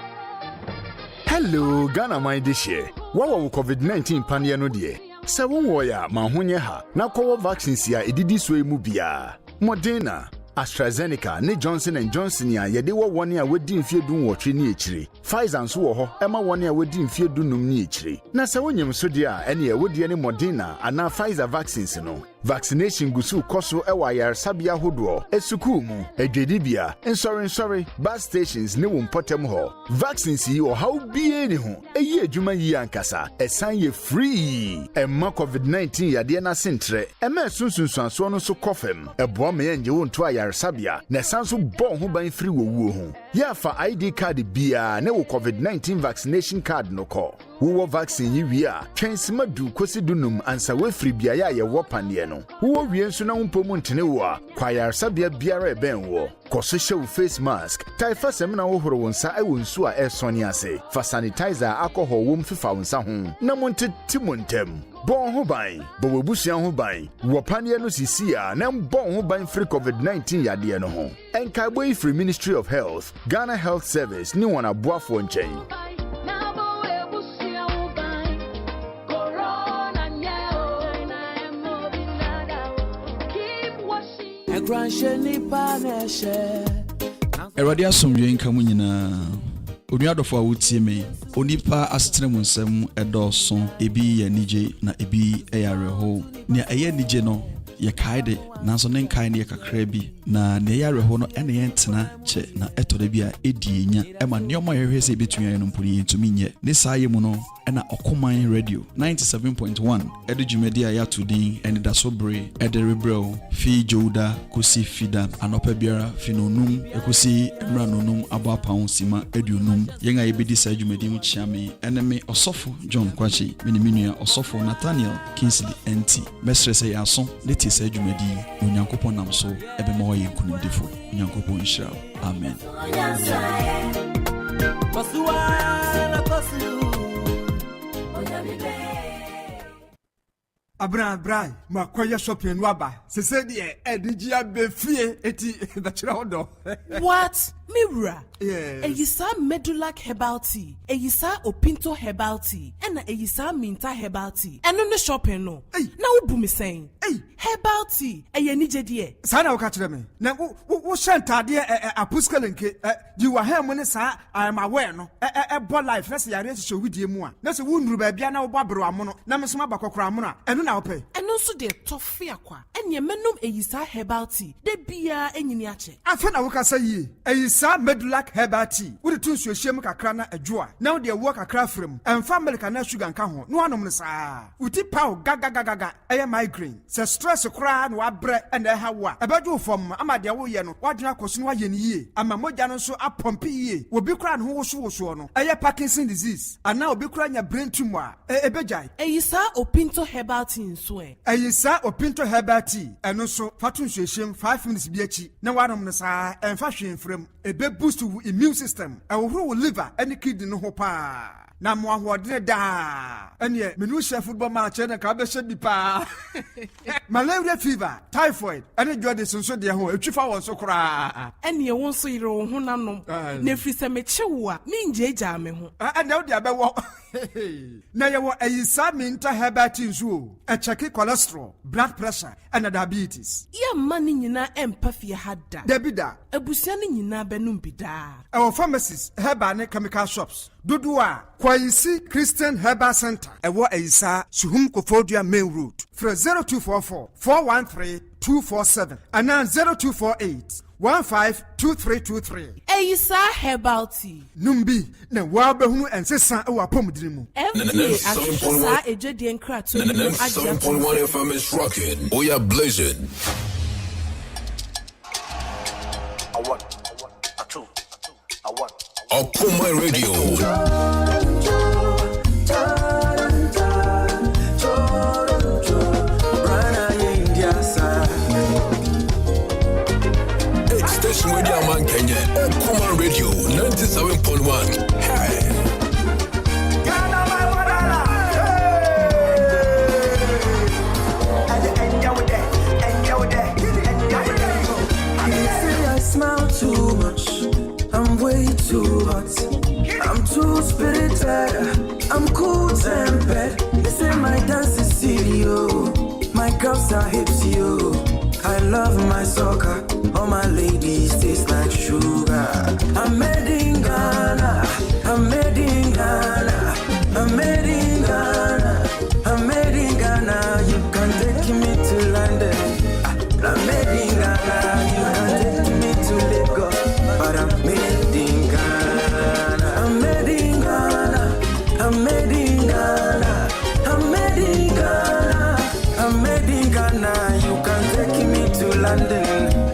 Hello, Ghana my this year. What COVID-19 pania no die. Se won wo ya mahonye ha. Na kowo vaccines ya edidi so emu bia. Moderna, AstraZeneca ne Johnson & Johnson ya yede wo woni a wodi mfiedun wotwe ni echire. Pfizer nso wo ho ema woni a wodi mfiedun num ni echire. Na se wonyem so dia ene ya wodi ne Moderna ana Pfizer vaccines no. Vaccination gusu koso ewa yarsabia hodo esuku mu edwedibia sorry bus stations ne wo mpotem ho vaccines yi o how bie ni ho eyi adwuma yi ankasa esan ye free emma COVID-19 yade na sentre emma sunsunsuanso no so kofem ebo ma yenje wo nto ayarsabia na esan so bon ho ban free wo wuo ho ya fa ID card bia ne wo COVID-19 vaccination card no ko wo vaccine yi wi a twensima du kosi dunum ansa we free bia ya ye wo panie no wo wie nso na wompomu ntene wo a kwayarsabia biara eben wo koso hye face mask taifa sem na wo horo wonsa ewo nsu a esoni ase fa sanitizer alcohol wom fifa wonsa ho na monte timontem bon ho ban bo webusuan ho ban wo panie no sisi a na bon ho ban free COVID-19 yade no ho enka boy free Ministry of Health Ghana Health Service ni wona boafo nchen. Eradi asomdwe nka mu nyina onuadofo a wotie me onipa asetre mu nsem edoso ebi ya nije na ebi eyareho ne eye nije no ye kaide nanso ne nkai ne kakra bi na ne yareho no ene yentena che na etore bi a edienya ema neoma yehwese betuan no mpuni yentumi nye ne saaye mu no ɛna Ɔkoman Radio 97.1 ɛde dwumadi a yɛato din Anidaso Bere ɛde rebrɛw fi Jouda kosi fida anɔpa biara fi nonum ekosi emra nonum abo apawo sima aduonum yɛn a yɛbɛdi saa dwumadi mu kyiame ɛne me Ɔsɔfo John Quarshie me ne menua Ɔsɔfo Nathaniel Kingsley Entsie mesrɛ sɛ yɛaso ne tie saa dwumadi Onyankopɔn nam so ɛbɛma wɔyɛ nkunimdifo Onyankopɔn nhyira wo. Amen. Abra ma kwaya shopping waba sese de edigia befie eti bachira hodo. What? Mira. Yes. Eyisa Medulac herbal tea, eyisa Opinto herbal tea, and eyisa Minta herbal tea. And on the shopping no. Hey. Now who me saying? Hey, herbal tea. Eye ni jedie. Sana o catch them. Na wo shantade apuskelenke you were here when sa I am aware no. Bo life let's yare show with you mu a. Na se wo nuru ba bia na wo babro amono. Na me so bakokora amono. Eno na wo pe. And also the toffee akwa. Enye menum eyisa herbal tea. De bia enyini ache. Afa na wo ka say yi. Eyisa Medulac herbal tea. Wo de tun so hiem kakra na adwoa. Na wo de wo kakra frem. Emfa milk na sugar nka ho. No anom ne saa. Uti pow gaga. Eye migraine. Se stress kra na wabrɛ ɛna ɛha wo a ɛbɛdwo fam ama de wo yɛ no wadwena kɔso no ayɛ ne yie ama mogya no nso apɔmpe yie obi kra ne ho woso no ɛyɛ Parkinson disease ana obi kra nya brain tumor ɛbɛgyae eyisa Opinto herbal tea nso eyisa Opinto herbal tea ɛno so fato nsuehyem 5 minutes bi akyi na wanom no saa ɛmfa hwe mfrem ɛbɛ boost wo immune system ɛworo wo liver ɛne kidney no ho paa na mo ahoɔdene daa ɛne menu chef football match na ka bɛhyɛ bi paa malaria fever typhoid ɛne jode sonso de ho etwifa won so koraa ɛne wo nso yire wo ho nanom na firi sɛ mechewo a menjeja me ho ɛne wo de abɛwɔ na yɛwɔ eyisa Minta herbal tea nso ɛkyɛke cholesterol blood pressure ɛne diabetes yɛ ma ne nyina ɛmpa fie hada dabida abusua ne nyina bɛnum bi daa ɛwɔ pharmacies herbal ne chemical shops dodo a Kwayisi Christian Herbal Center ɛwɔ eyisa Suhum Kofodua Main Road from 0244 413 247 and 0248 152323. Eyisa herbal tea. Numbi na wabehunu ensesa ɛwɔ apɔmudiri mu. MAMFE ashisa ejedi enkra to mu agya. 7.1 FM is rocking. Oh yeah, blazing. Akropong Radio. Station Radio Man Kenya, Akropong Radio 97.1. Hey. I smile too much. I'm way too hot. I'm too spirited. I'm cool tempered. They say my dance is serious. My girls are hips, yo. I love my soccer. All my ladies taste like sugar. I'm made in Ghana. I'm made in Ghana. I'm made in Ghana. I'm made in Ghana. You can take me to London. I'm made in Ghana. You can take me to Lagos. But I'm made in Ghana. I'm made in Ghana. I'm made in Ghana. I'm made in Ghana. I'm made in Ghana. You can take me to London.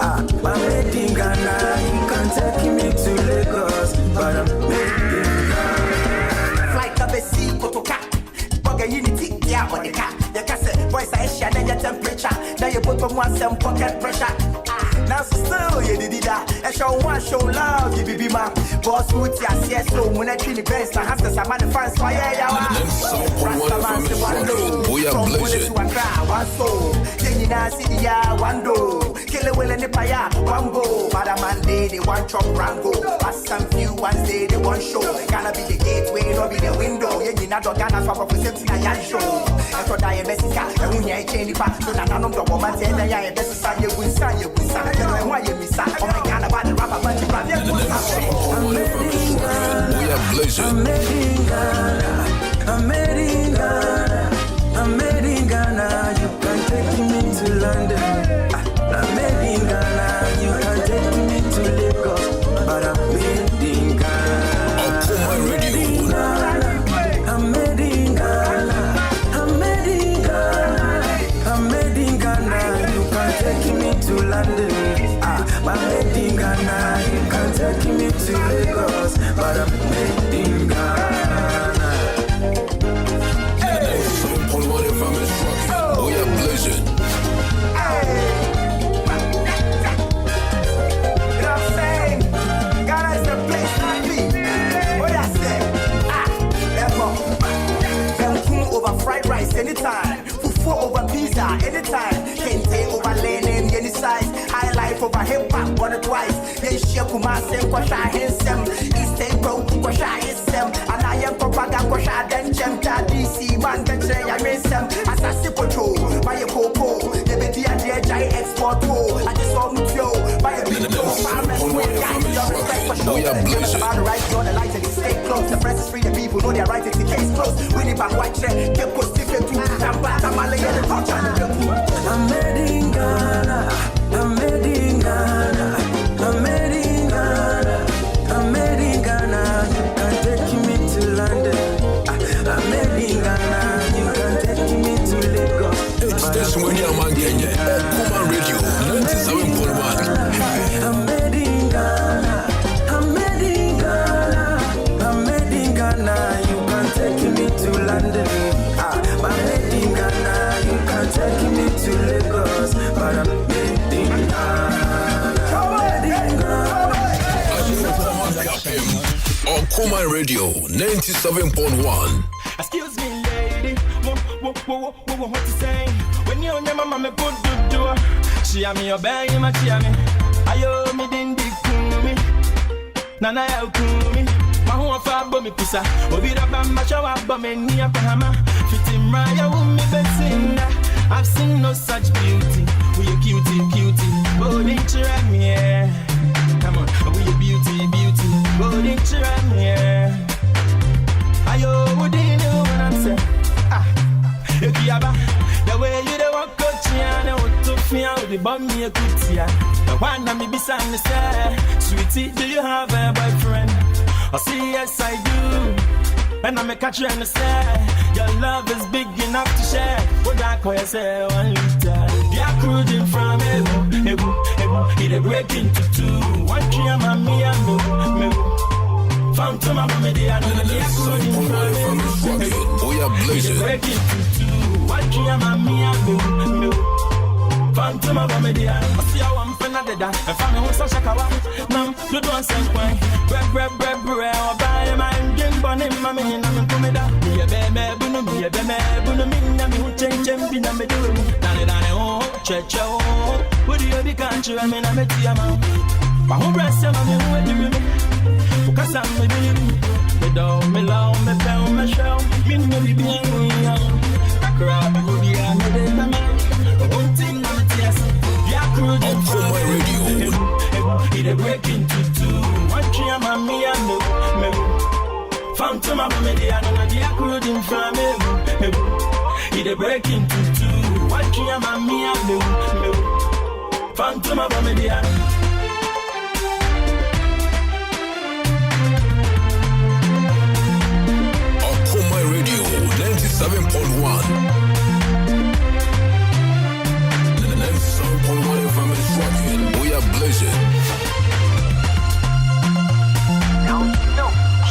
I'm made in Ghana. You can take me to Lagos. But I'm made in Ghana. Flight of a sea, Kotoka. Bugger unity, yeah, on the car. The cassette, voice I share, then your temperature. Now you put on one some pocket pressure. Now still you did that. I show one show love, you be man. Boss would yes, so when I treat the best, I have to some man fans for yeah. We are blazing. One soul, then you now see the one do. Kill it will in the fire, one go. But a man day, they want chop rango. Pass some few ones day, they want show. Gonna be the gateway, not be the window. You not gonna swap up with something I show. I thought I best is cat, and when you change the fact, so that I know the woman said that I best is you will sign, you will sign. Why you miss out? Oh my God, about the rapper, but you I'm made in Ghana. We are blazing. I'm made in Ghana. I'm made in Ghana. I'm made in Ghana. You can take me to London. I'm made in Ghana. You can take me to Lagos. But I'm made in Ghana. Akropong Radio. I'm made in London. My made in Ghana, you can take me to Lagos, but I'm made in Ghana. We are blazing. Fried rice anytime, fufu over pizza anytime, kente over lane any size, high life over hip hop one or twice. Then share Kumasi Kwasha himself, Eastern Pro Kwasha himself, and I am propaganda Kwasha then Jem DC man can say I raise them as a simple show by a coco, the baby and the export I just saw me flow by a big show. We are blazing. About the right on the lights and stay close. The press is free, the people know their right, it's the case close. Winnie back white shirt, keep posting to I'm made in Ghana, I'm made in Ghana, I'm made in Ghana, I'm made in Ghana. You can take me to London. I'm made in Ghana, you can take me to Lagos. It's this William and Kenya, Kuma Radio 97.1. I'm made in Ghana, I'm made in Ghana, I'm made in Ghana. You can take me to London. I'm made in Ghana, you can take me to Lagos, but I'm made in Ghana. On Kuma Radio 97.1. Excuse me, lady. What you say? When you on your mama me put the door. She a me obey my chiami. Ayo me dindi kumi. Nana ya kumi. Mahu afa bo me pisa. Obi da bamba shawa bo me ni apahama. Fitim raya umi besinda. I've seen no such beauty. We a cutie. Oh, didn't you me? Yeah. Come on, we a beauty. Oh, didn't you me? Yeah. Ayo, what do you know when I'm saying? The way you the walk out here, what to feel with the bum me a kutia. The one that me beside me say, sweetie, do you have a boyfriend? I say yes I do. And I'm a catcher and I say, your love is big enough to share. What I call you say 1 liter. They're cruising from Ebu, it a break into two. One tree and me and me. Found to my mama, they are cruising from Ebu. We are blazing. Break into two. One tree and me and me. Found to my mama, they are. I see how I'm finna dead. And family wants to shake out. Nam, you don't say why. Bread. Buy my engine, bunny, mammy, and I'm coming down. Be a baby, bunu, me, who change and be number doing. Dane, oh, church, oh, would you be country? I mean, I'm a tia man. But who breast, I'm a who do you mean? Because I'm a baby. Me down, me low, me down, me show. Me no be being young. I grab you, be a man. One thing, I'm a tia. Yeah, cruising from my radio. It a break into two. One tree and me and me. Found to my mama, they are not the cruising from me. It a break into two. One tree and me and me. Found to my mama, they are. On Kuma Radio 97.1. We are blazing.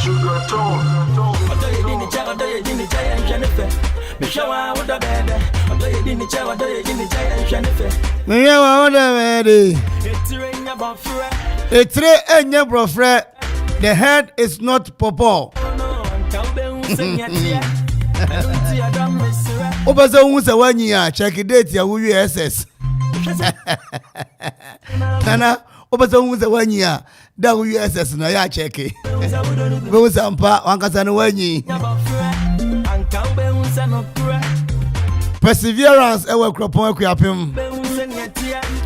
Sugar tone. The head is not purple. Obazo unsa wanya check date ya USS. Nana obazo unsa wanya da USS na ya check. Be unsa mpa wankasa no wanyi. Perseverance ewe Akropong akuapem.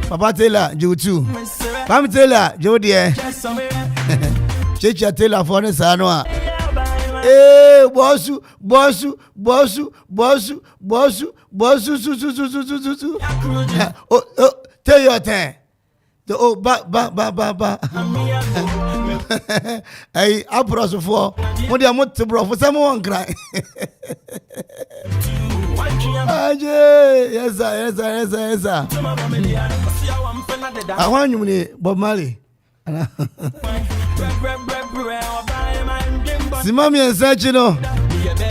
Papa Taylor Jotu. Pam Taylor Jodie. Checha Taylor for ne sanwa. Bosu. Oh, tell your turn. Ba. Hey, apros for. What do you want to bro for someone cry? Yes, sir. I want you, Bob Marley. Simami and Sachino.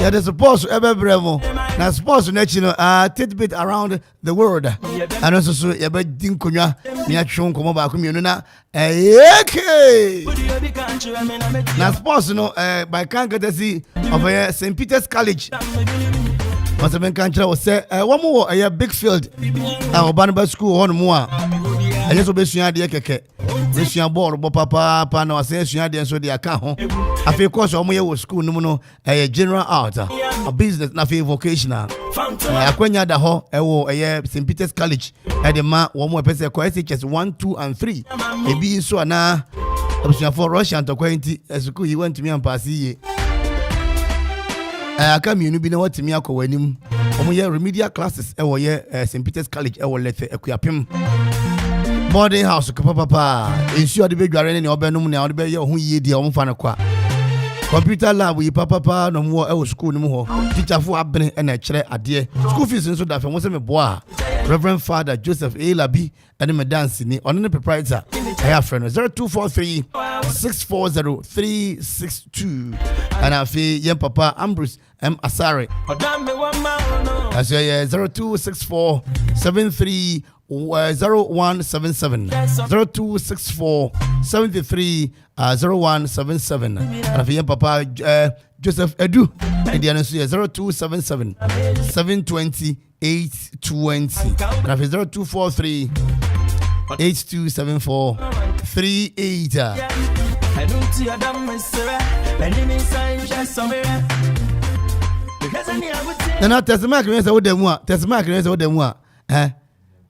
Yeah, the sports ever brevo. Now sports national tidbit around the world. And also so you bet dinkunya niachon komo ba kumyuna now sports by can courtesy of St. Peter's College. Must have been country was say one more a big field Banaba school one more. I just obey Suya keke. Russian board papa no say Suya so the account. I feel course omo school no a general art a business na feel vocational. Akwanya da ho ewo St. Peter's College e the ma one more person SHS 1, 2 and 3 e bi so na for Russian to kwenti school he went to me and pass ye. Akamienu bi na watimi akọwanim omoye remedial classes ewo ye St. Peter's College ewo lefe Akuapem boarding house papa ensure de bedware ne obenum ne ode be ye ho yie dia omfa ne kwa computer lab yi papa no mo ewo school no ho teacher fo abene na kire ade school fees nso da fe mo se me boa Reverend Father Joseph Elabi and me dance ni on the proprietor I have friend 0243 640 362 and I feel yen papa Ambrose M Asare I say 0264 73 0177 0264 73 0177 and I feel yen papa Joseph Edu and the answer 0277 720 820 and I feel 0243 8274 38 Now Tesmark is with them one. Tesmark is with them one.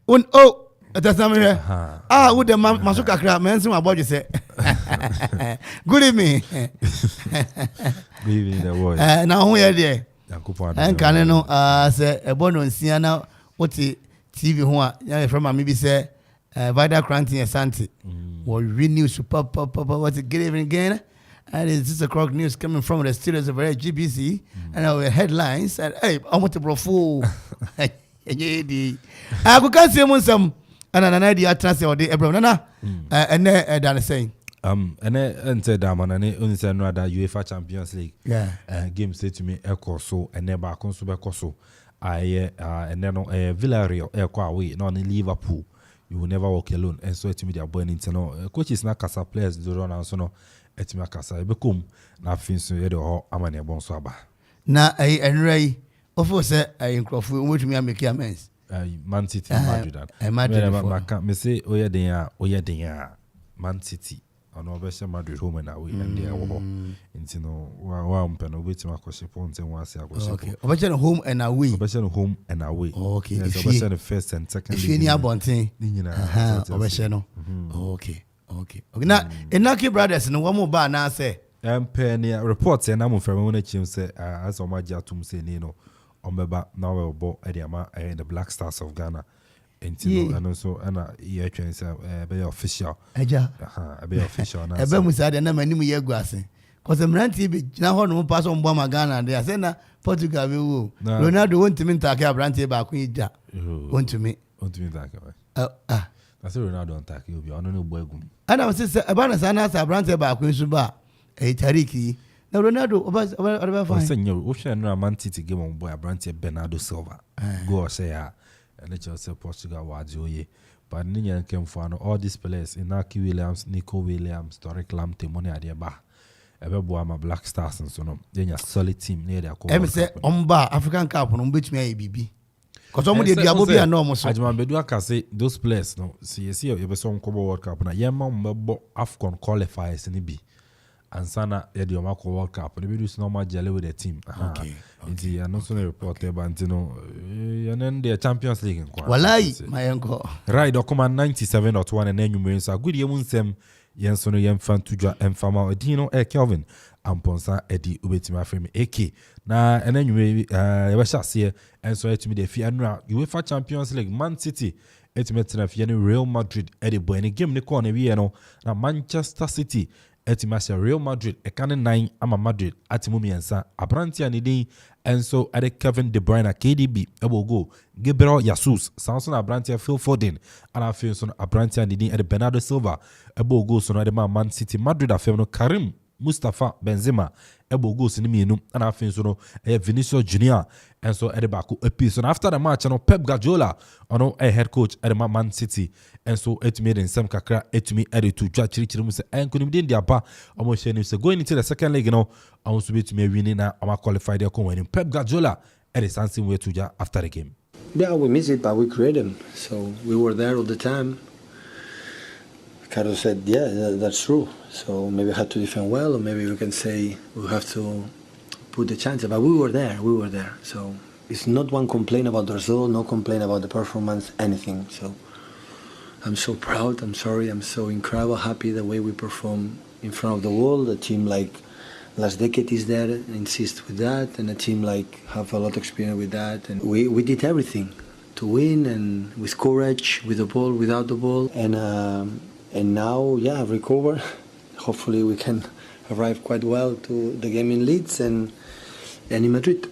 Oh, Tesmark. With the Masuka crab, man, my body say. Good evening. Good evening, the boy. Now who are there? And can know say a bonus Siena what TV who from maybe say Vida Cranty and Santi. Well, renew super what's it? Good evening again. And it's 6 o'clock news coming from the studios of GBC and our headlines. And hey, I want to bro fool. I could see some and an idea transfer or the Ebronana and then saying. And then said that man, and only said no that UEFA Champions League. Yeah. Game said to me, Echo so and never consumer coso. I and then Villarreal, Echo away, not in Liverpool. You will never walk alone. And so to me, they are born into no coaches, not Casa players, do run and so no. Etima Casa, become na finso yedo ho amane bon so aba. Na enrai ofo se ayinkrofu wotumi ameki amens. Man City Madrid. Madrid. Me say oye den a Man City. Ono be se Madrid home and away and there wo. Nti no wa mpeno wetima akoshepo nten wa se akoshepo. Okay. Obeche no home and away. Obeche no home and away. Okay. Yes, obeche the first and second. If you ni abonten. Ni nyina. Obeche no. Okay. Okay. Now, Enaki brothers no one more ba na say. Penny reports and I'm from when chim say as on my jatum say no. Ombeba now we bo ediama and the Black Stars of Ghana. And also and say be official. Eja. Be official na. Ebe musa de na mani mu ye guase. Cause Mranti be na ho no pass on Boma Ghana there say na Portugal we wo. Ronaldo want to me take Mranti ba ku ida. Want to me take. I say Ronaldo on take you be on no boy gum. And I say about na sa Mranti ba ku nsu ba tariki. Na Ronaldo oba fine. Say you o share no Man City game on boy Mranti Bernardo Silva. Go say and let you say Portugal wa joye. But Nigerian came for all these players Inaki Williams, Nico Williams, Tariq Lamptey money adiaba. Ebebo ma Black Stars and so no. Then a solid team near their core. Say omba African Cup no betumi bibi. Cause some dey diabo bi anom so. Ajman bedu aka say those players no see you be some Copa World Cup na yema mbebo AFCON qualifiers ni bi. Ansana ye di omako World Cup. They be do normal jelly with the team. Okay. Inti anonso na report e bantino yanen the Champions League nkwa. Walai mayenko. Right okoma 97.1 and enwumere so agudi ye munsem yenso no yemfa tudwa emfama odino Kelvin amponsa edi ubetima afremi AK na enwumere ye sha se enso etimi de fi anura UEFA Champions League Man City etimetina fi ne Real Madrid edi boy ne game ne ko na wi no na Manchester City etimasha Real Madrid ekane 9 ama Madrid atimu miensa abrantia ne din enso ade Kevin De Bruyne KDB ebo go Gabriel Jesus Samson Abrantia Phil Foden ana afei so Abrantia Didi ade Bernardo Silva ebo go so no ade Man City Madrid afei no Karim Mustafa Benzema ebo go so ni mienu ana afei so no Vinicius Junior enso ade bako epi so after the match no Pep Guardiola ono head coach ade Man City enso etumi den sem kakra etumi ade to twa chirichiri mu se enkonim den dia ba omo hye ni se going into the second leg no omo so betumi win na omo qualify there come when Pep Guardiola ade something way to ja after the game. Yeah, we miss it, but we create them. So we were there all the time. Carlos said, yeah, that's true. So maybe we had to defend well, or maybe we can say we have to put the chances. But we were there. So it's not one complaint about the result, no complaint about the performance, anything. So I'm so proud, I'm sorry, I'm so incredible, happy the way we perform in front of the world. A team like last decade is there, insist with that, and a team like have a lot of experience with that. And we did everything to win, and with courage, with the ball, without the ball. And now, yeah, I've recovered. Hopefully we can arrive quite well to the game in Leeds and in Madrid.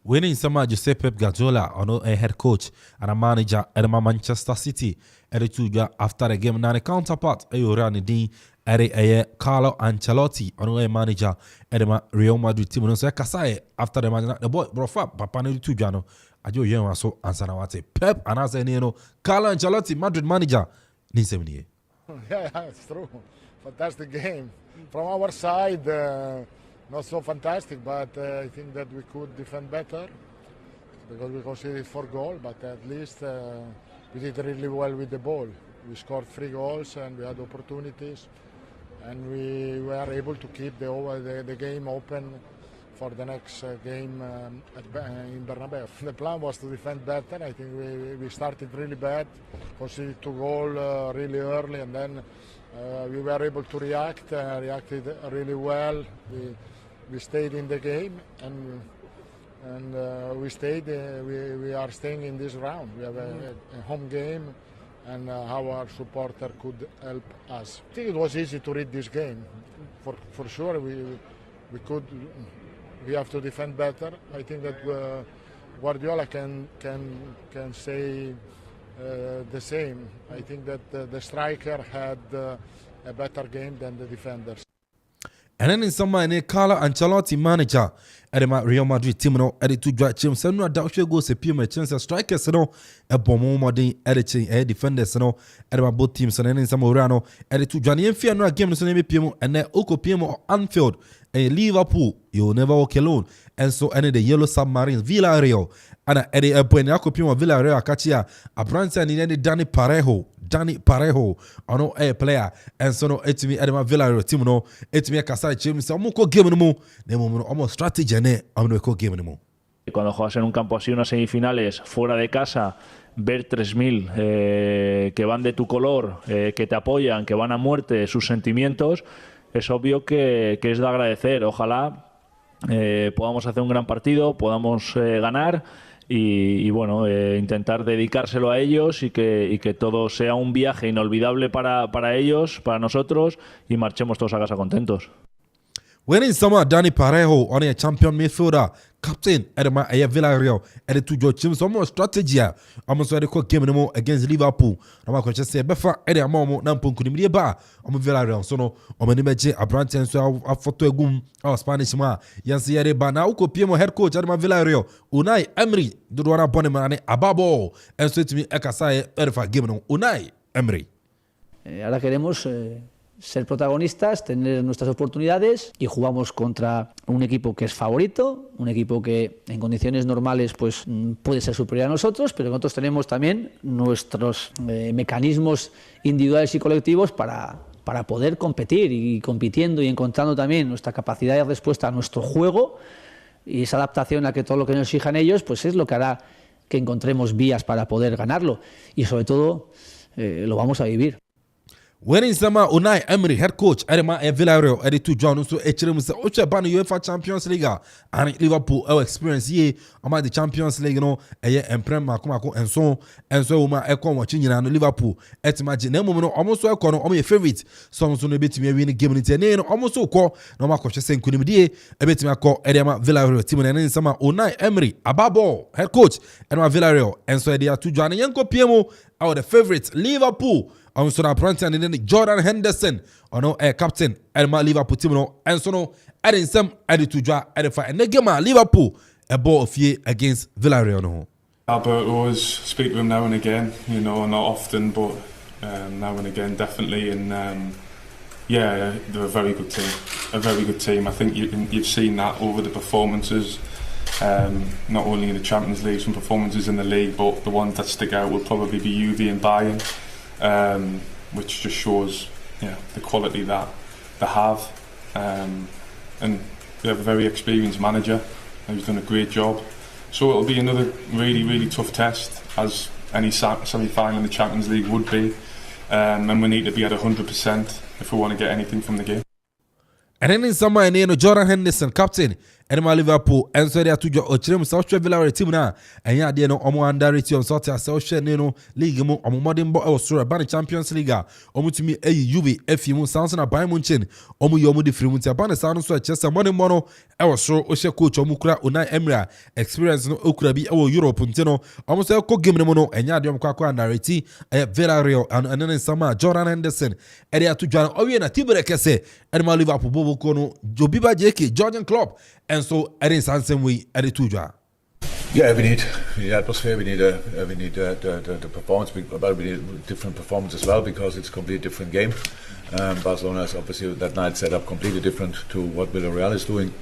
Winning sama Jose Pep Guardiola ono a head coach and a manager at Manchester City ere tuja after the game na counterpart ayora ni din ere Carlo Ancelotti ono a manager at Real Madrid team no so kasaye after the match the boy brofa papa ne tuja no ajo yen waso ansana wate Pep anase ni no Carlo Ancelotti Madrid manager ni semni. Yeah, it's true. Fantastic game from our side. Not so fantastic, but I think that we could defend better because we conceded 4 goals, but at least we did really well with the ball. We scored 3 goals and we had opportunities, and we were able to keep the game open for the next game in Bernabeu. The plan was to defend better. I think we started really bad, conceded 2 goals really early, and then we were able to reacted really well. We stayed in the game, and we stayed. We are staying in this round. We have a home game, and how our supporter could help us. I think it was easy to read this game. For sure, we have to defend better. I think that Guardiola can say the same. I think that the striker had a better game than the defenders. And then in some way, Carlo Ancelotti manager at the Real Madrid team no at the 2 dry team. So no doubt she goes a pure chance strikers no a bomb modern editing a defenders no at both teams and then in some Orano at the 2 Johnny fear no game so name PM and then Oko PM or Anfield a Liverpool you'll never walk alone. And so any the Yellow Submarines Villarreal and at the when Akropong Villarreal Kachia a branch and in Danny Parejo ono a player and so no etimi Edema Villarreal team no etimi Kasai James amoko game no mo de mo almost strategy ne amno ko game no mo. Cuando juegas en un campo así unas semifinales fuera de casa, ver 3000 que van de tu color, que te apoyan, que van a muerte sus sentimientos, es obvio que es de agradecer. Ojalá podamos hacer un gran partido, podamos ganar y bueno, intentar dedicárselo a ellos y que todo sea un viaje inolvidable para ellos, para nosotros, y marchemos todos a casa contentos. Winning summer, Danny Parejo on a champion midfielder, captain Edema Villarreal, and the 2 George some strategy. Almost ready to game no against Liverpool. I'm going to say Befa Eddie Momo Nampon Kunimia Bar on Villarreal. So no, on Manimaji, a branch and so a photo gum or Spanish ma. Yancy Ede Bana, Uko head coach Edema Villarreal, Unai Emery, Dudwana Bonimane, Ababo, and so to me Ekasai Edifa Gimeno, Unai Emery. Ahora queremos ser protagonistas, tener nuestras oportunidades, y jugamos contra un equipo que es favorito, un equipo que en condiciones normales pues puede ser superior a nosotros, pero nosotros tenemos también nuestros mecanismos individuales y colectivos para poder competir, y compitiendo y encontrando también nuestra capacidad de respuesta a nuestro juego, y esa adaptación a que todo lo que nos exijan ellos pues es lo que hará que encontremos vías para poder ganarlo, y sobre todo lo vamos a vivir. when in summer Unai Emery head coach Edema Villarreal to John so Echremusa Ocha Ban UEFA Champions League and Liverpool our experience ye about the Champions League Emprem Makumako and so Uma Econ watching and Liverpool imagine almost my favorite songs on a bit me win game in almost so call no ma coach saying could be a bit me call Edema Villarreal team and in summer Unai Emery Ababo head coach Edema Villarreal and so they are to John Yanko PMO our the favorite Liverpool so na Prantian and then Jordan Henderson no captain Edema Liverpool team no and so no adding some added to draw edify and the game Liverpool a ball of year against Villarreal no. Albert always speak to him now and again, not often but now and again definitely, and they're a very good team. I think you've seen that over the performances, not only in the Champions League, some performances in the league, but the ones that stick out will probably be Juve and Bayern, which just shows the quality that they have, and they have a very experienced manager who's done a great job. So it'll be another really, really tough test, as any semi-final in the Champions League would be, and we need to be at 100% if we want to get anything from the game. And then in summer, Jordan Henderson, captain, and my Liverpool, and so they are to your Ochim South Villarreal team now, and yeah, they know Omo Andarity on South South League, Omo Modern Bo Australia, Banner Champions League, Omo to me, a UV, FU, Sounds and a Bayern Munchen, Omo Yomu the Freemuntia, Banner Sounds, so Chester, Modern Mono, our show, Osha coach, Omukra, Unai Emery, experience no Ukrabi, our Europe, Puntino, almost a co game mono, and Yadium Quaco Andarity, a Villarreal, and then in summer, Jordan Henderson, and they are to John Oyen, a Tiberekese, and my Liverpool Bobo Kono, Jobiba Jeki, Georgian Club, and so I didn't sound same way at the Tuja. Yeah, we need atmosphere. We need the performance. But we need different performance as well, because it's a completely different game. Barcelona is obviously that night set up completely different to what Villarreal is doing.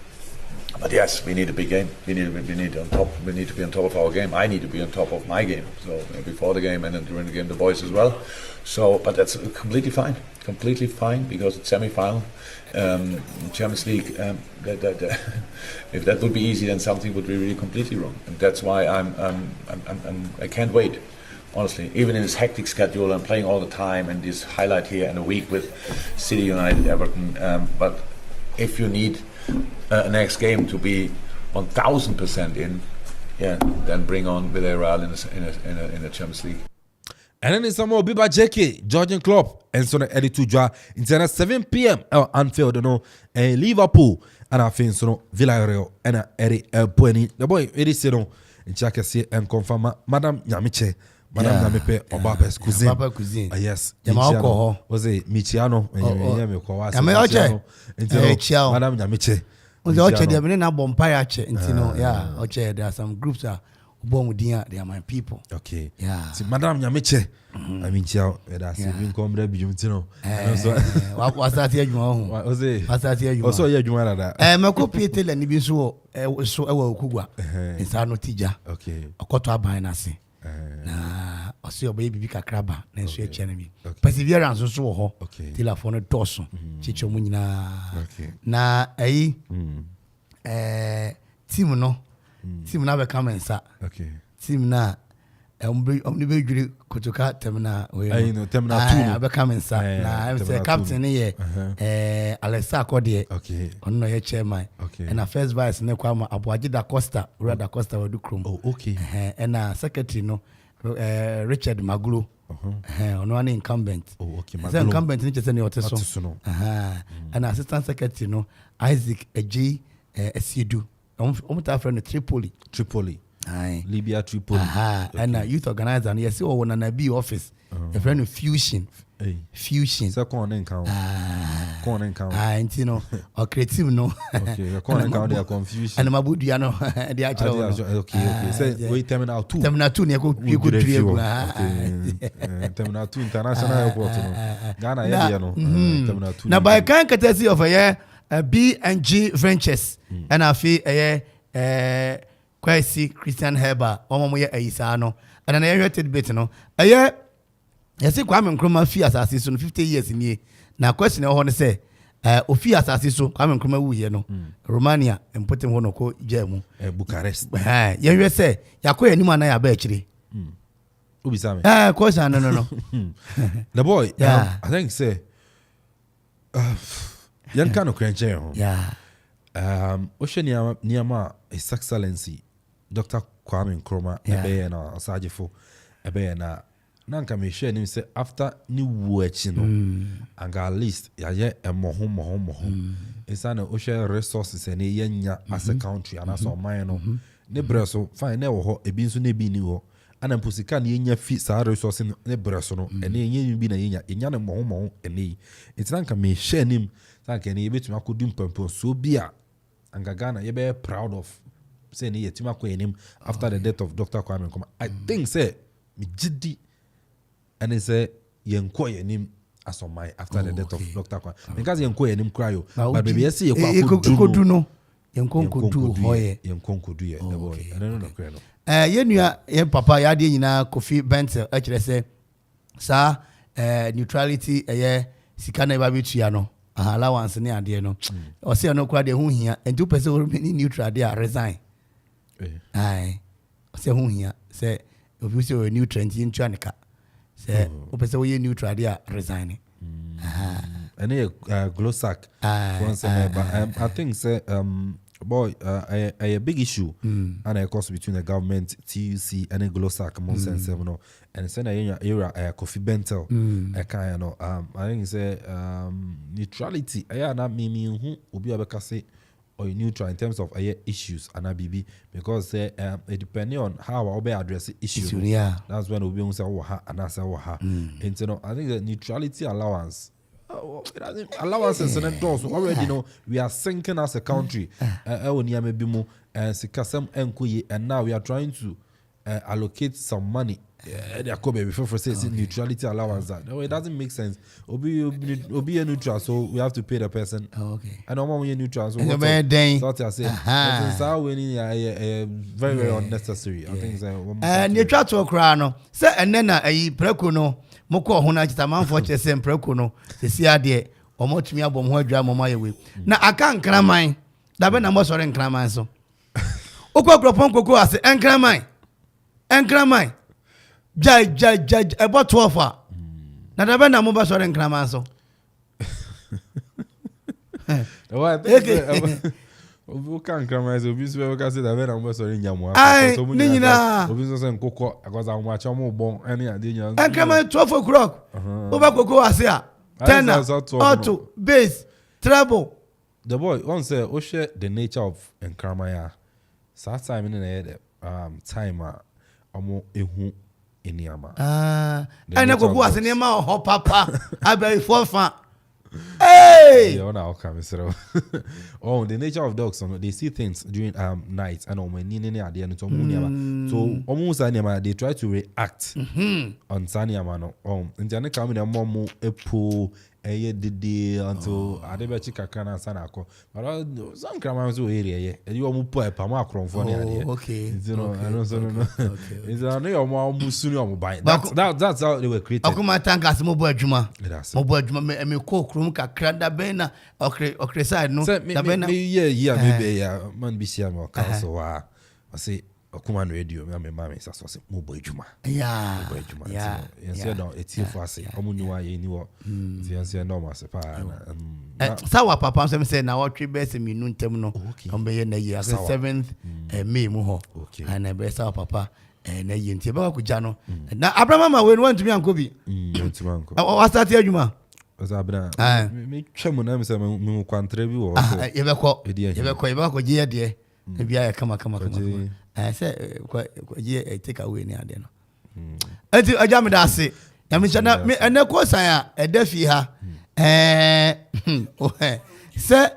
But yes, we need a big game. We need on top. We need to be on top of our game. I need to be on top of my game. So before the game and then during the game, the boys as well. So, but that's completely fine. Completely fine, because it's semi-final. Champions League. If that would be easy, then something would be really completely wrong. And that's why I can't wait. Honestly, even in this hectic schedule, I'm playing all the time, and this highlight here in a week with City, United, Everton. But if you need next game to be 1,000% in, then bring on Villarreal in a Champions League. And then in some more Biba JK, Georgian Club, and so the edit to draw until 7 p.m. Anfield, Liverpool, and I think so Villarreal, and Eric Pueni. The boy, it is in Chakasi and confirm Madame Yamiche, Madame Yamipe, or Baba's cousin. Yes, Yamako was a Michiano, Madame Yamiche. There are some groups that they are my people. Okay. Yeah. See, Madame Yamiche. I mean, that's been come there, Bujumtino. What's that here? What's that here? Also, yeah, you want that. My copy tell and be so Kugwa. It's our notija. Okay. A quarter by Nasi. Na I see your baby bika crabba, then sweet enemy. Perseverance also ho. Okay. Till I found a torso. Chicho Munina. Okay. Na team no. Team na be come and sa. Okay. Team na omnibe juri kotoka temna we. I know temna 2 no. Be come and sa. Na I say captain here. Alexa Kodie. Okay. Onno ye chairman. Okay. And a first vice ne kwama Abuaji da Costa, Rada Costa we do krom. Oh, okay. And a secretary no Richard Magulu. Ono an incumbent. Oh, okay. Magulu. Incumbent ni chese ni oteso. And assistant secretary no Isaac Eji Esidu. Omuta friend Tripoli. Aye. Libya Tripoli. Okay. And youth organizer and yes, oh one na be office. A friend of Fusion. Fusion. So come on count. And you know, or creative no. Okay, come on count they are confusion. And Mabudu ya no, they actually. Okay. Say wait terminal 2. Terminal 2 you could Terminal 2 international airport no. Ghana area no. Terminal 2. Now by kind courtesy of a B&G Ventures and I feel Quarshie Christian Herber omo ye ayisa no and na rated bit no yes Kwame Nkrumah fi asase so 50 years in na question e ho ne say ofi asase so Kwame Nkrumah wu here no Romania importing ho no ko jamu Bucharest ye say yakoya ni ma na ya ba akire Ubisame. Quarshie, no. The boy, Yeah. I think say, young kind of cranche. Yeah. Ocean Niama, His Excellency, Dr. Kwame Nkrumah, ebe na Osajifo, ebe na nanka me share him say after ni working no, and at least ya moho. It's an ocean resources and yenya as a country and as a mine no. Ne breso fine ne wo ho ebi nso ne bi ni ho. Ana pusika ne yenya fi sa resources ne breso no, ene yenya bi na yenya ne moho ene. It's nanka me share him sanka ne yebetuma akodum pampo so bia anga Ghana you be proud of saying ye tima ko enim after the death of Dr. Kwame Nkrumah. I think say me jidi and he say yenko enim as on my after the death of Dr. Kwame because yenko enim cry yo but baby you see you ko no yenko do hoye yenko do ye the boy I don't know cry no ye nua ye papa ya de nyina Kofi Bentel a kire say sa neutrality ye sika na ba betua no allowance ne ade no o say no kwa de hu hia entu pese wo ni neutral de resign ai o say hu hia say obi say o neutral nti ntua ne ka say o pese wo ye neutral de resign and Glosak once I think say boy a big issue and a course between the government TUC and a Glosak nonsense no and say na era Kofi Bentel kind no I think say neutrality na me hu obi abeka say or neutral in terms of issues and BB because it depending on how I be address issue that's when obi say wo ha and say wo ha and you know I think the neutrality allowance allowances and doors already know we are sinking as a country and now we are trying to allocate some money before say neutrality allowance that no, it doesn't make sense obi a neutral so we have to pay the person and no more neutral so what I say very very unnecessary I think neutral to cry no say and then preko no moko ho na chita manfo che se preko no se sia de omotumi abom ho adwa mama yewe na aka nkraman da be na mo sore nkraman so okwa Akropong koko ase nkraman jai ebo 12 na da be na mo ba sore nkraman so obi kan kraman so obi so ka say da be na mo sore nyamu so mo nyina obi so say nkoko akoza mo acha mo bon ene ade nya nkraman 12 o'clock oba koko ase a tenor auto bass treble the boy one say o share the nature of nkraman ya sa time in the time omo ehu eniama ene koko ase ne ma ho papa abai fofa hey yeah na okay so oh the nature of dogs they see things during night and on when ni ade no to mu niama so almost niama they try to react on saniama no ntiane kam na momo epo didi until adebechi kakra na sana akọ but some kraman so area ye e wo mu po e pa ma Akropong ne ade okay you know I don't know is no your mo sunu your buy that's how they were created akoma tankas mo bo adwuma me ko krom kakra da ben na okre side no da ben na yeah maybe yeah man bi sia mo council wa I say Okuma radio me mama say so say mo bo adwuma yeah say don etie for say omunwa ye ni wo say normal say pa sawa papa say na what best me nu ntem no on be ye na year 7th May mu ho and na be sawa papa na ye ntie ba ku ja no na Abraham we want to be anko bi o start adwuma Zabra me twemu na me say me kwantre bi wo ye be ko je de e bia ya kama I say je take away ni ade no enti aja me da se ya me chana me ene ko san a e da fi ha se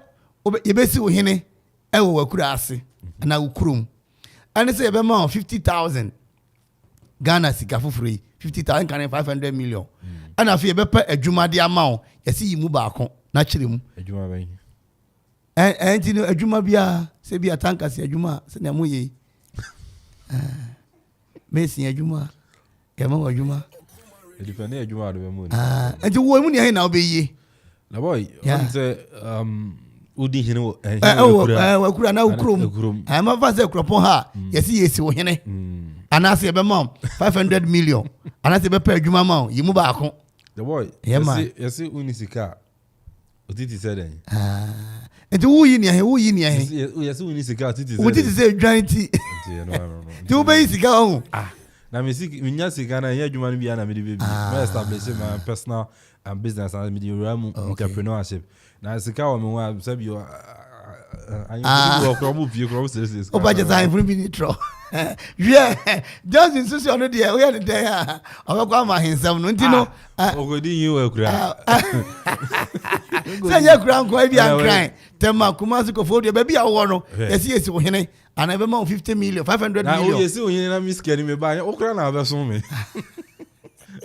ye be si wo hene e wo wakura ase na ukurum ane se ye be ma 50,000 Ghana sika fufuri 50,000 kan 500 million ana fi ye be pa adwuma de ama o ye si yimu ba ko na kire mu adwuma ba yi enti no adwuma bia se bia tanka se adwuma se na mo ye Messi adwuma kema adwuma e depend adwuma do be mu enti wo mu ne na obeye na boy say Udi hino wakura na ukrum ama fa se Akropong ha yesi wo hene anase be mom 500 million anase be pa adwuma ma yimu ba ako the boy yesi unisika otiti said then enti wo yi ni ahe yesi unisika otiti said otiti say dwanti no ti wo be isika ho na me sika minya sika na ya adwuma no bia na me de baby me establish my personal and business and me de entrepreneurship na sika wo me wa sabi yo ayi ko pie ko serious o ba je sai fun bi ni tro yeah just in social no there we are there o ko ma hinsam no ntino o go di yin wa kura say ya kura nko bi an cry tema kuma siko fo de ba bi awo no yesi wo hene ana be ma 50 million 500 million na o yesi wo hene na miskeri me ba o kura na be so me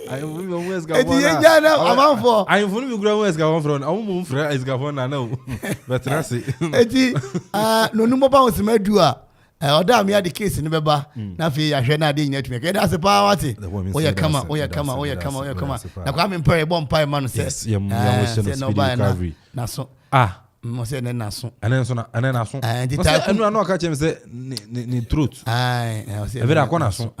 I am West Gabon. I am fully grown West Gabon from. I am from West Gabon now. But that's it. Eti no numo ba o se medua. Oda me the case ni beba. Na fi ya hwe na de nya tumi. Ke da se pa wate. Oya kama. Na kwa me mpere bo mpa ma no se. Yes, yam speed recovery. Na so. Mo se ne na so. Enen so. Enu na ka chem se ni truth. E vera kwa na so.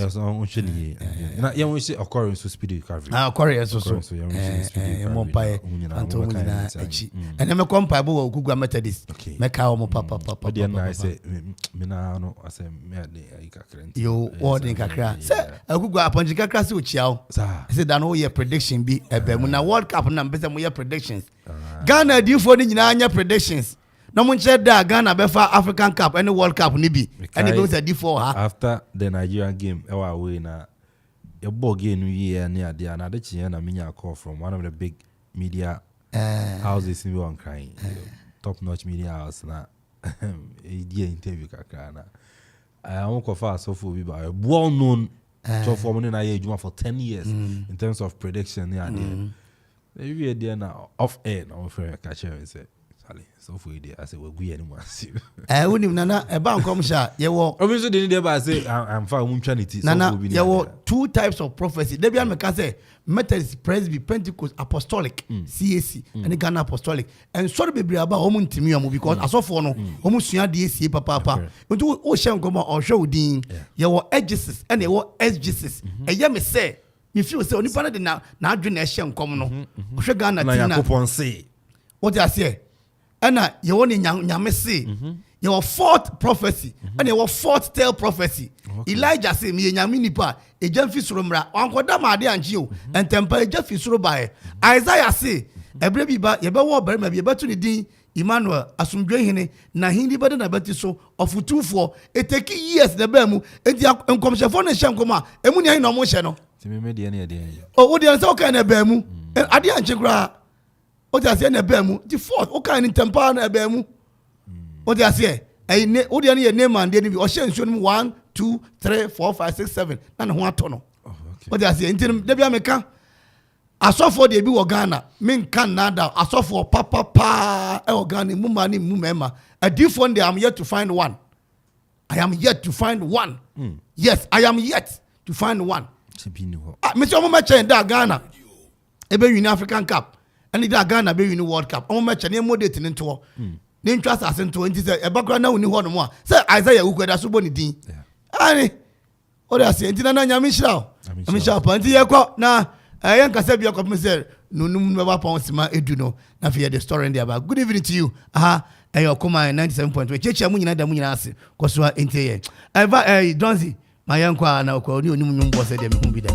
So on chini na ya won say occurrence to speed recovery occurrence so ya mo pai anto mu na echi ene me kompa bo wa Kugwa Methodist me ka o mo papa dey na say me na no ase me dey kakra yo word kakra say Kugwa aponji kakra se o chiao say da no ye prediction bi ebe mu na World Cup na mbese mo ye predictions Ghana di fo ni nyina anya predictions no mun che da Ghana be fa African Cup any World Cup ni bi any be say D4 ha after the Nigerian game e wa we na e ball game nu year na ade na de chi na minya call from one of the big media houses in one crying top notch media house na e die interview kakra na I won ko fa so for bi ba well known so for money na ye juma for 10 years in terms of prediction na ade e wie there na off air na on fair catch and say so for it I say we go any massive wonim nana e ba nkom sha ye wo obviously dey there ba say I'm far mutuality so for be there were two types of prophecy dey be am ka say Methodist, Presby, Pentecost, Apostolic, CAC and Ghana Apostolic and so be aba o mu ntimi o because asofo no o mu sua de esi papa ntu o hye nkom o hwe odin ye wo edgesis and ye wo exegesis e ye me say me feel say onipa na de na adwe na hye nkom no hwe Ghana tina na Akropong say what you say and you want nyame say your fourth prophecy and your fourth tale prophecy Elijah say me nyame nipa e jamfi surumra ankoda ma de anji o entempa e jamfi suru bae Isaiah say ebre bi ba ye be wo bere ma bi betu ni din Emmanuel asumdwe hene na hindi bede na beti so ofutufo eteki years de ba mu enti enkomshefo ne hye nkoma emu ni ayi na mo hye no ti me de ne de o wo de say o kan na ba mu ade anche kra o ti ase na ba mu the fourth o kan ni tempa na ba mu o ti ase ai ne o de ne name and de bi o hye nsuo no 1 2 3 4 5 6 7 na ne ho ato no o ti ase nti de bia meka asofo de bi wo Ghana men kan nada asofo papa e wo Ghana mu ma ni mu mema a different day I'm yet to find one I am yet to find one yes I am yet to find one me say o mo meche da Ghana e be win African Cup and da Ghana be win World Cup o mo meche ne modate ne nto ne ntwa asase nto nti say e bakra na woni ho no mo a say Isaiah ukweda so bo ni din ani o da say nti na nyame hira pa nti ye kwa na ayen kasa bia ko say nunum me ba pon sima edu no na fi the story there about good evening to you ayo kuma 97.2 cheche mu nyina da mu nyina ase ko so enti ye eva donzi mayen kwa na ko ni onum nyum bo say dem hu bi da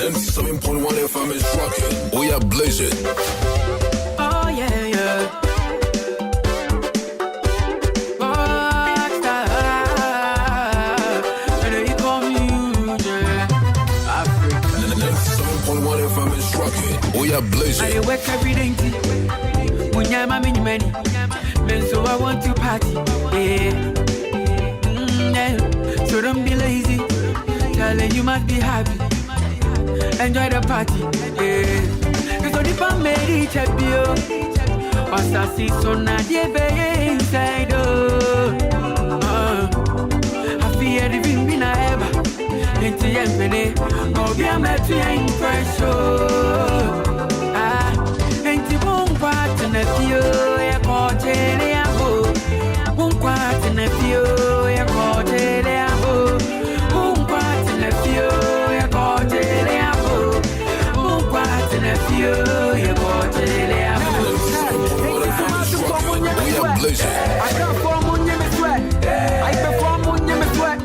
97.1 FM is rocking. We are blazing. Oh yeah, yeah. And you call me Africa. 97.1 FM is rocking. We are blazing. I work every day. Munyama mini many. Men so I want to party. Yeah. So don't be lazy. Darling, you must be happy. Enjoy the party, yeah. Cause only for me reach a bio. Once I see so not inside, I fear the thing we never. Into Yemene, oh, yeah, met you ain't pressure. Ain't you won't quite in a few, a quarter, a book. Won't quite in a few, a quarter, a book. Won't quite in a few, a quarter, a book. Won't quite in a few, a quarter, a book. I can't form on your sweat. I perform on your sweat.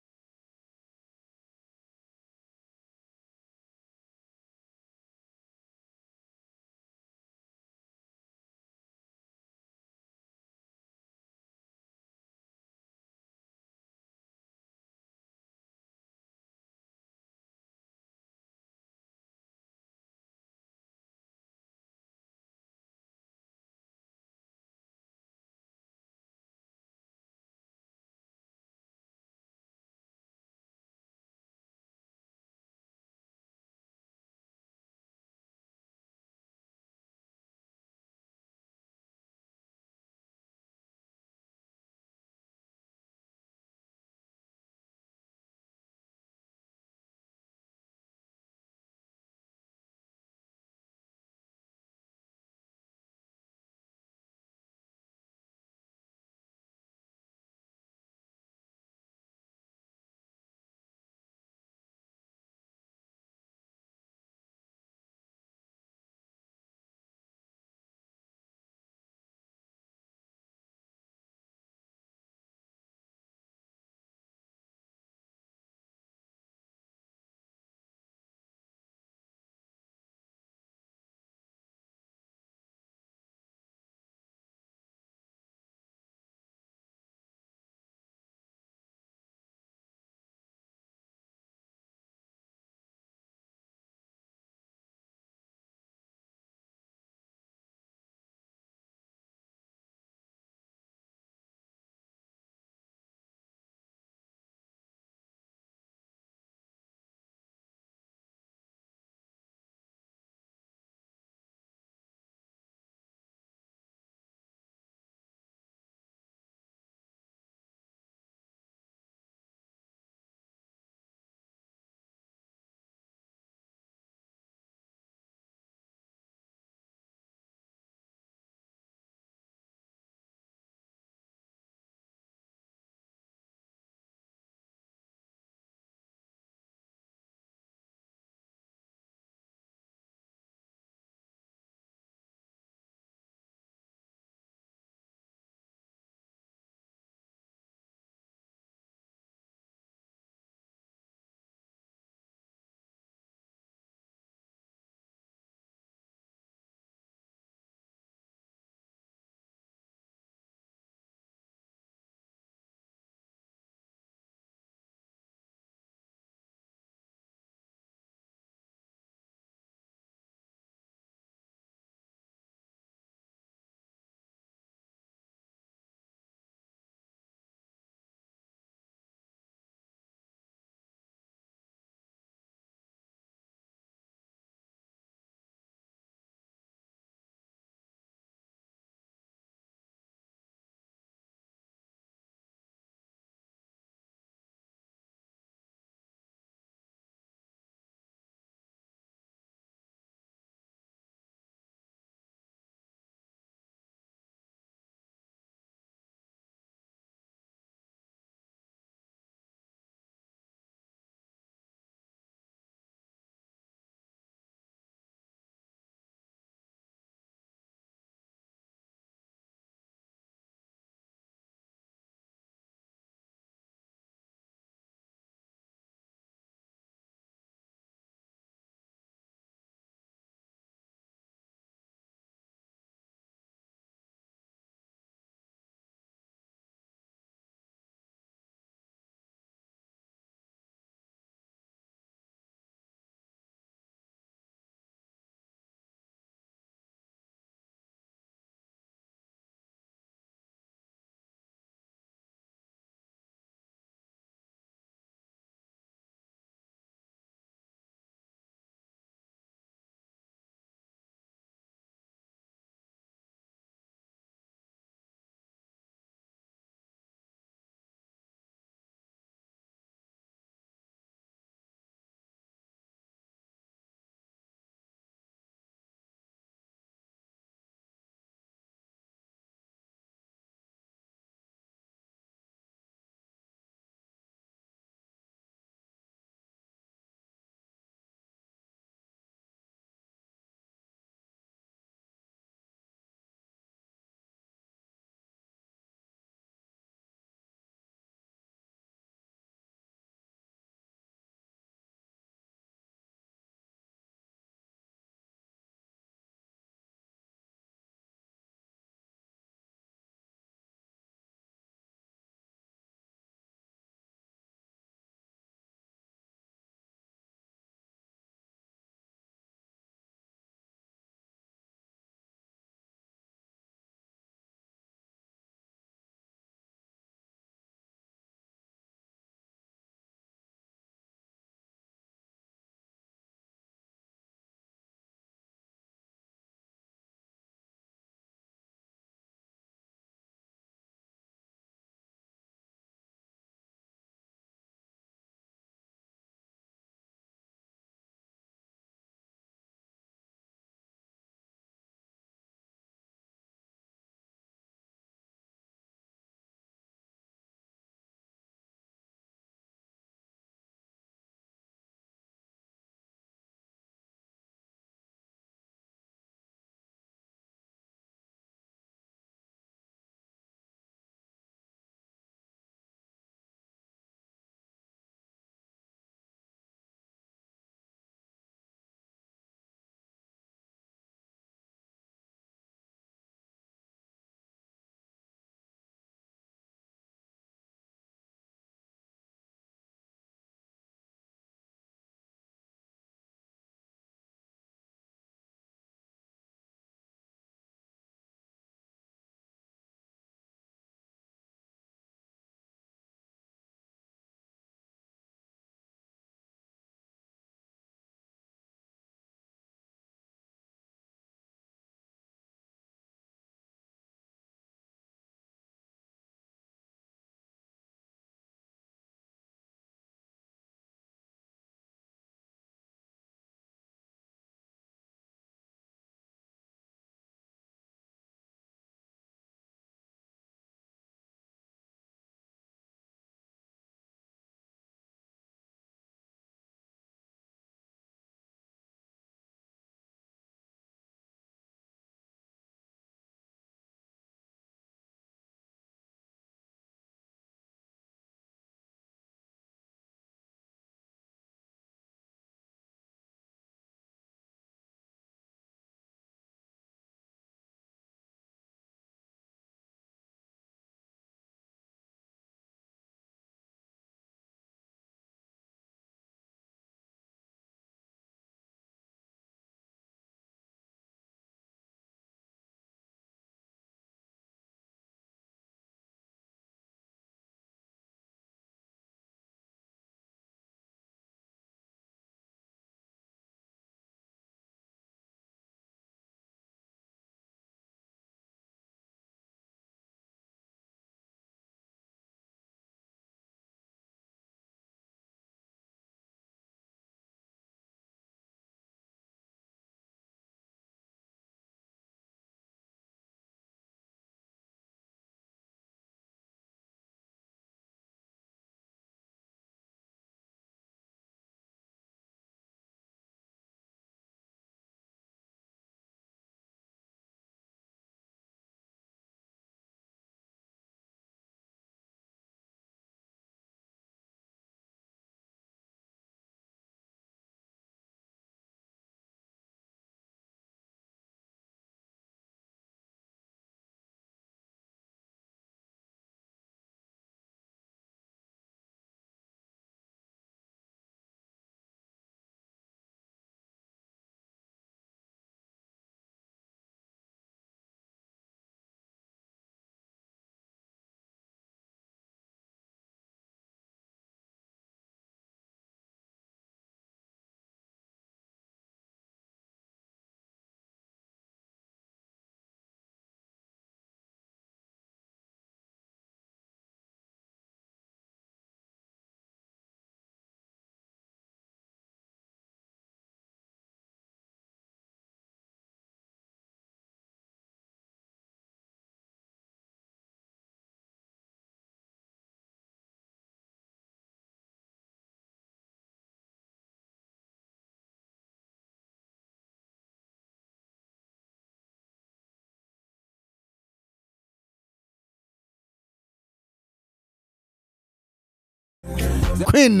Queen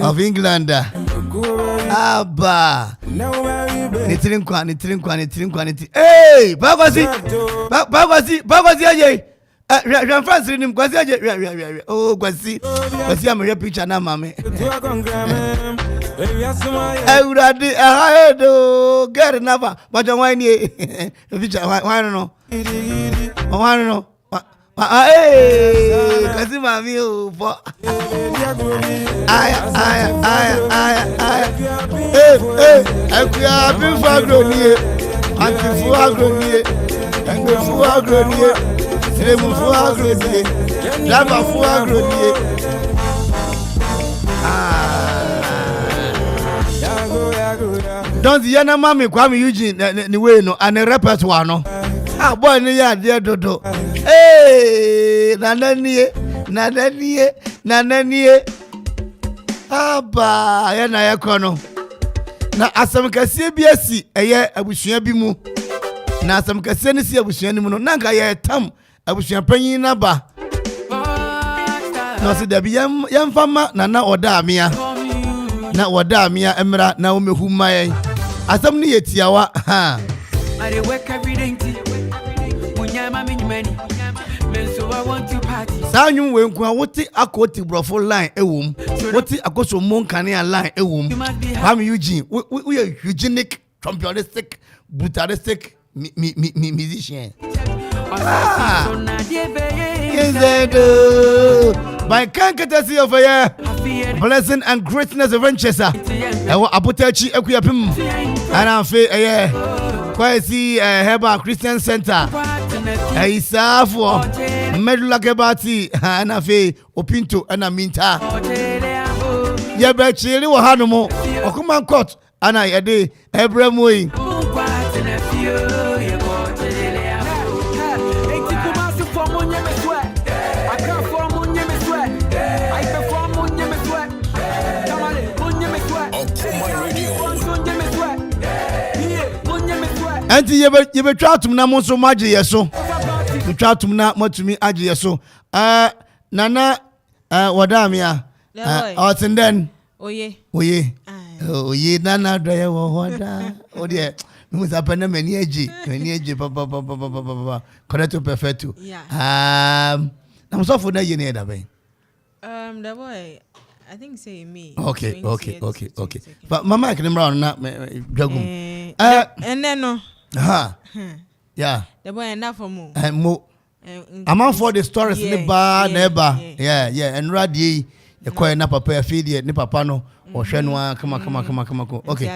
of England. Abba. Hey, Bagwazi aje. Jean France nim Gwazi aje. Oh, Gwazi am picture na mama. Euradi ahedo get never. But why ni picture why no. Why no. Hey, Gwazi mami o for. Hey, I been for agroni. Anti-fu agroni. Anti-fu agroni. Siremu fu agroni. Lava fu agroni. Don't yana mami Kwame Eugene ni we no and repertoire no. Ah boy ni ya de dodo. Hey, nananie. Aba ya na ya kono. Na asam kase bi asi eye abusua bi mu. Na asam kase ni si abusua ni mu no nanka ye tam abusua panyin na ba. No se dabi yam fama na oda amia. Na oda amia emra na omehu mayen. Asam ni yetiawa ha. I dey work every day. Munyama minimani. So I want to party. Sanyu we nko wote akoti brofo line ewom. Wote akoso monkane line ewom. Kwame Eugene, we are eugenic, trompetistic, brutalistic musician. By courtesy of a blessing and greatness of Manchester. Ewo Apotechi Ekuyapim. And I feel Quarshie Herbal Christian Center. Isa for Medula Kebati and I feel Opinto and Aminta. Yabachili wa hanumo. Okuma court and I ade Ebremoy. Anti yebe twatum na monso maje yeso. Twatum na matumi aje yeso. Nana wadamia. Otenden. Oye. Oye nana doye wo hoda. Odie. Musa pena meni eji papa. Correcto perfecto. Na msofo na yene da ben. The boy I think say me. Okay. But mama I can round na jagum. And then no. Yeah. The boy enough for mo. And mo. I'm for the stories never. Yeah. And radie the coin na papa feed ni papa no or shenwa come. Okay.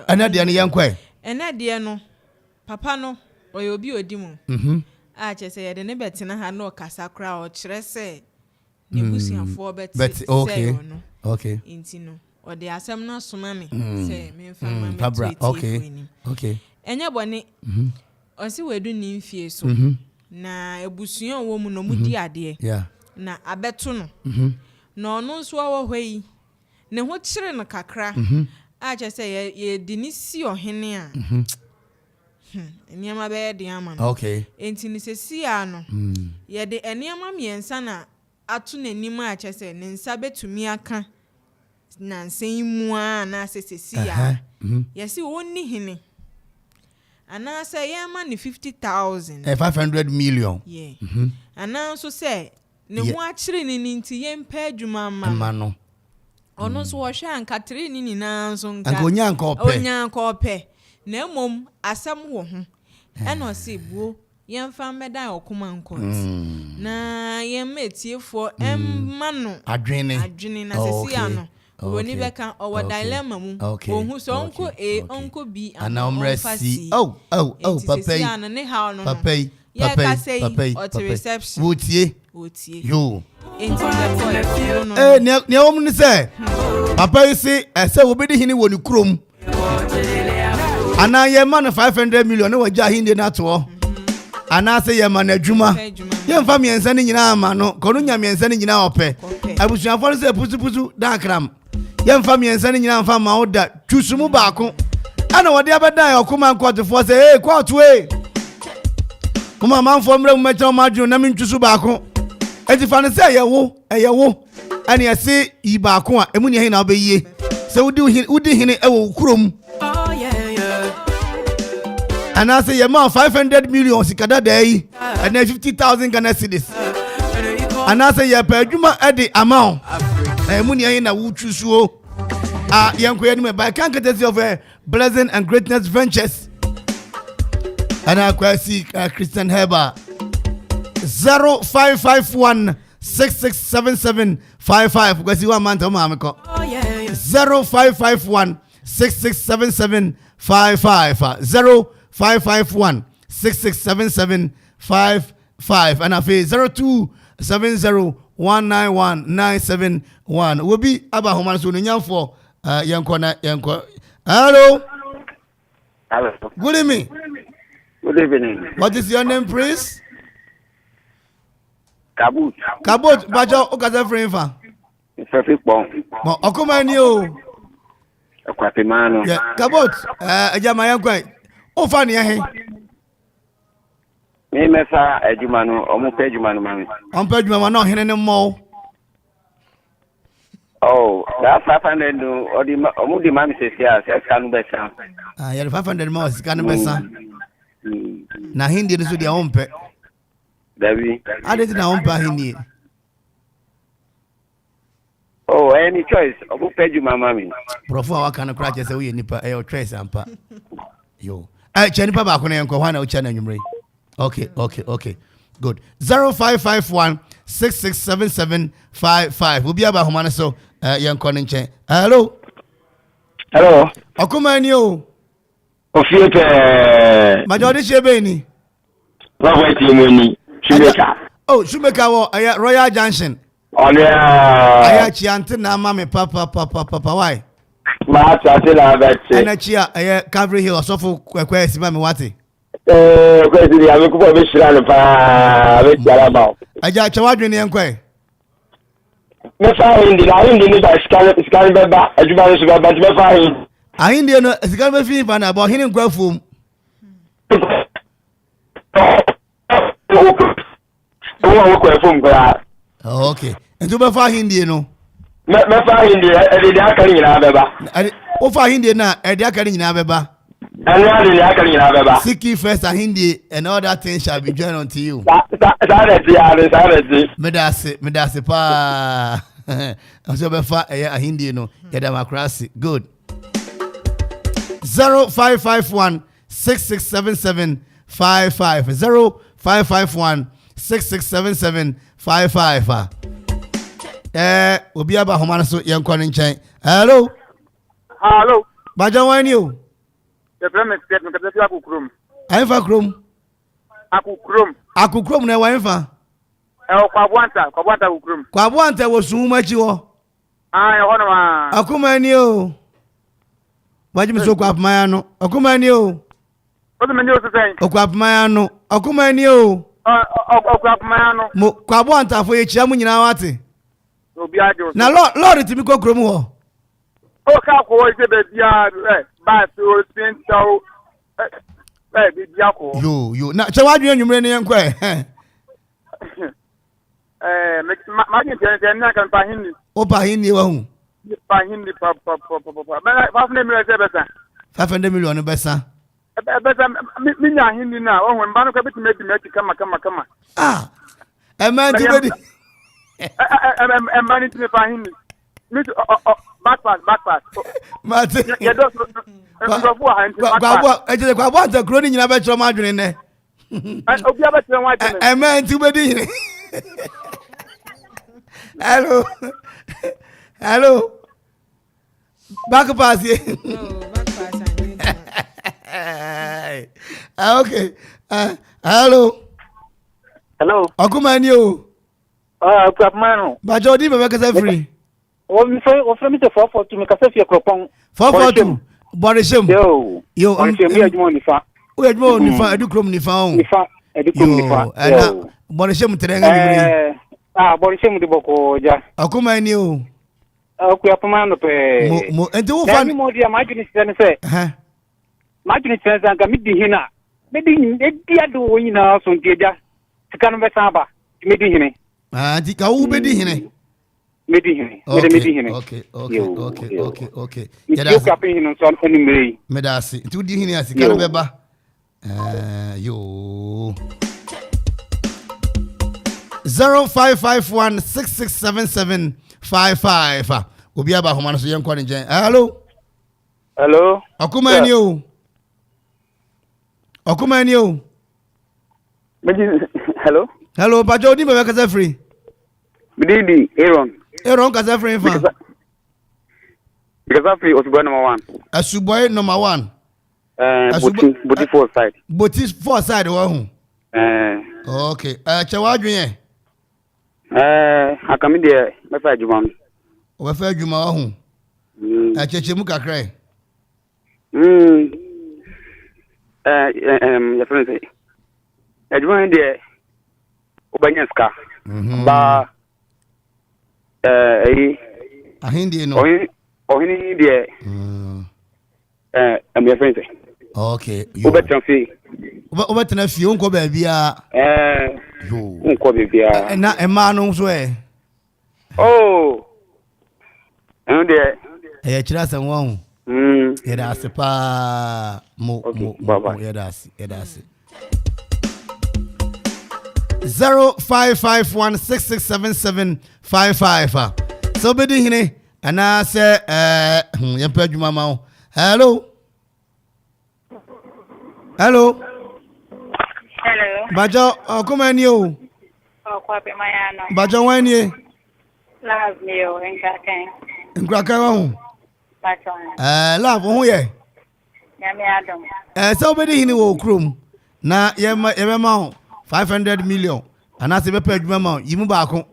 And that the young quay. And that dear no. Papa no or you'll be odimu. I just say the neighbor tina had no casacra or chrese. Nebusian for bet okay. Intino. Or the assembly sumami say me Fabra. Okay. Enya boni osi wedu ni mfie so na ebusuan wo mu no mudi ade na abeto no na ono so wo hwei ne ho kire no kakra a che say ye dinisi ohene a eniama be de ama no enti ni sesi a no ye de eniama miensa na atu nanim a che say ne nsa betumi aka na nsen mu a na sesi a yesi woni hene ana say yama ni 50,000 500 million ana so say ne ho akire ni nti yempa adwuma ma no ono so wo hwa anka 3 ni na so nka onya nka ope na mom asam wo ho eno se buo yemfa medan okuma nkot na yemetiefo emmano adwene na sesi ano Woni beka owo dilemma mu ohun so onko onko bi anamresi papa reception wotie yo ne om ni say papa yi say ese wo bedi hini woni krom ana ye man 500 million na waja hinde na to ana say ye man adwuma ye mfa miensa ni nyina ama no kono nya miensa ni nyina ope abusuafo say pusu dakram yem fa miensa ni nyina mfa ma oda twusumu baako ana wode abedan okuma nkotefo say hey kwatu mama manfo mre mu mecha ma dwun na mentwusu baako enti fa ne say ye wo ani ase yi ba ko a emu ne hin na obeye se wudi hin e wo kurom Oh yeah. and I say ye ma 500 million sikada dey and 50,000 Ghana cedis and I say ye per adwuma e de amount emu ne hin na wo twusuo yanko ye me by can courtesy of Blessing and Greatness Ventures and I see Christian Heber 0551 667755 because you want man to mama ko 0551 667755 0551 667755 and I say 0270191971 will be about how much you for yanko. Hello. Good evening. Good evening. What is your name, please? Kabut, Bajo Okaza Frienfa. Perfect bomb. Okumani o. Akwapimano. Yeah, Kabut, Ajama Yankwa. O fani yahe. Me mefa ejumanu, omu pe ejumanu mami. On pe ejumanu no hene mo. Oh, that 500 no omu di mami se sia skanu besa. Ya 500 mo skanu besa. Na hindi no so dia ompe. Davi. Adeti na ompa hindi. Oh, any choice. Omu pe ejumanu mami. Profo waka no kra chese we nipa e choice ampa. Yo. Chenipa ba ko na enko hwa na ucha na nwumre. Okay. Good. 0551 667755. We'll be about Humana so young Coninche. Hello. Okumani o. Ofiete. Majority Shebeni. Robert Moni. Shumeka. Oh, Shumeka wo Royal Junction. Aya chiante na mama papa why? Ma chate la bache. Ana chia Calvary Hill so for kwesi mama wati. Kwesi ya mekupo bishira no pa be tiara ba. Aja chawadwe ne enkwe. Me fa hindi ni ba scan beba ajuba no so ba me fa hindi. Ahindi no scan be fi ba na bo hini nkwafum. Okay. Ntu be fa hindi no. Me fa hindi e de aka nyina beba. O fa hindi na e de aka nyina beba. Seek ye first a Hindi and all that things shall be joined unto you. Medase pa. So befa a Hindi no get democracy. Good. 0551 667755 0551 667755. We'll be about Homana so young Conin chain. Hello. Bajan wine you. The premise get me kasi Akropong. Ainfa krom. Akropong na wainfa. Kwabwanta Akropong. Kwabwanta wo sunma chi wo. Hono ma. Akumani o. Wajimi so kwapmaya no. Akumani o. Odo meni o sesen. Okwapmaya no. Akumani o. Okwapmaya no. Mo kwabwanta fo ye chia mu nyina wate. Obi ajo. Na Lord timi ko krom ho. O ka ko wo se be bia ba so sinto bia ko. Yo. Na chawadwe anwumre ne yenkwe. Ma ni tene na kan pa hindi. O pa hindi wa hu. Pa hindi pa. Ba 500 million se besa. 500 million besa. Besa mi nya hindi na o hwen ba no ka beti meti kama. Man ti bedi. Man ti me pa hindi. Me back pass. Mate. Ya do Kwa anta kroni nyina be chro ma adwene ne. Obi abetre wa adwene. Man ti bedi. Hello. Back pass here. Okay. Hello. Okumani o. Kwapmano. Bajo di be kasa free. O mi me te 442 me kasa fi Akropong. 442. Borishem. Yo. Borishem mi adwuma nifa. O adwuma nifa edukrom nifa o. Edukrom nifa. Ana Borishem terenga nyimre. Borishem di boko ja. Akumani o. Kwapmano pe. Mo enti wo fa ni mo dia ma adwini se ne se. Ma adwini se nka mi di hina. Me di ado nyina so ntia ja. Sika no be san ba. Me di hine. Di ka wo be di hene. Medi hene. Okay. Yada ka pe hene so ani mrei. Medasi. Tu di hene asika no beba. Yo. 0551667755. Obi aba homa no so yen kwa njen. Hello. Akuma ni o. Hello, Bajo di baba kasa free. Bididi Aaron kasa free fa. Kasa free Osuboy number 1. Asuboy number 1. Boti 4 side. Boti 4 side wa hu. Okay. Chewa adwen akami de me fa adwuma. O fa adwuma wa hu. Cheche mu kakra. Your friend say adwuma de Obanyaska. Ba ahindi no. Ohini de your friend say. Okay. Obetena fi unko ba bia. Unko ba bia. Na ema no so Oh. And de kira san wa hu. Yeda ase pa mo yeda ase 0551667755. So be di hine ana se yempa adwuma ma wo. Hello. Bajo kuma ni o. Kwa pe mayano. Bajo wani. Love me o enkakan. Enkakan wa hu. Bajo. Love hu ye. Nyame adom. So be di hine wo krom na yema ma 500 million. Ana se be pa adwuma ma yimu ba ko.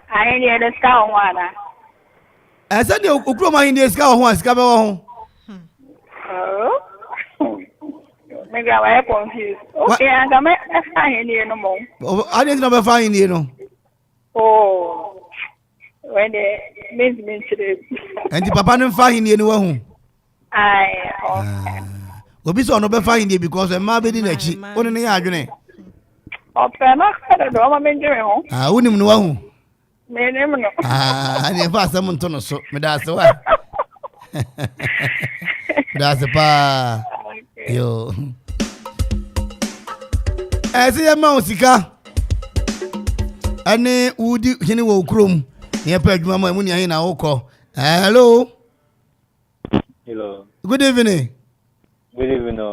Ayi ni de ska ho ana. Say de okro ma hindi ska ho ska be ho. Maybe I was confused. Okay, I'm going to find you no more. I didn't know about finding you know. Oh, when they made me today. And the papa didn't find you anywhere. Will be so no be find you because a ma be in a cheap. What in the argument? Oh, I don't know. I'm enjoying home. I wouldn't know. I never someone to know so. That's why. That's a pa. Yo. Ese ma osika. Ane udi hini wo krom. Ye pa adwuma ma mu ni ahin na wokọ. Hello. Good evening.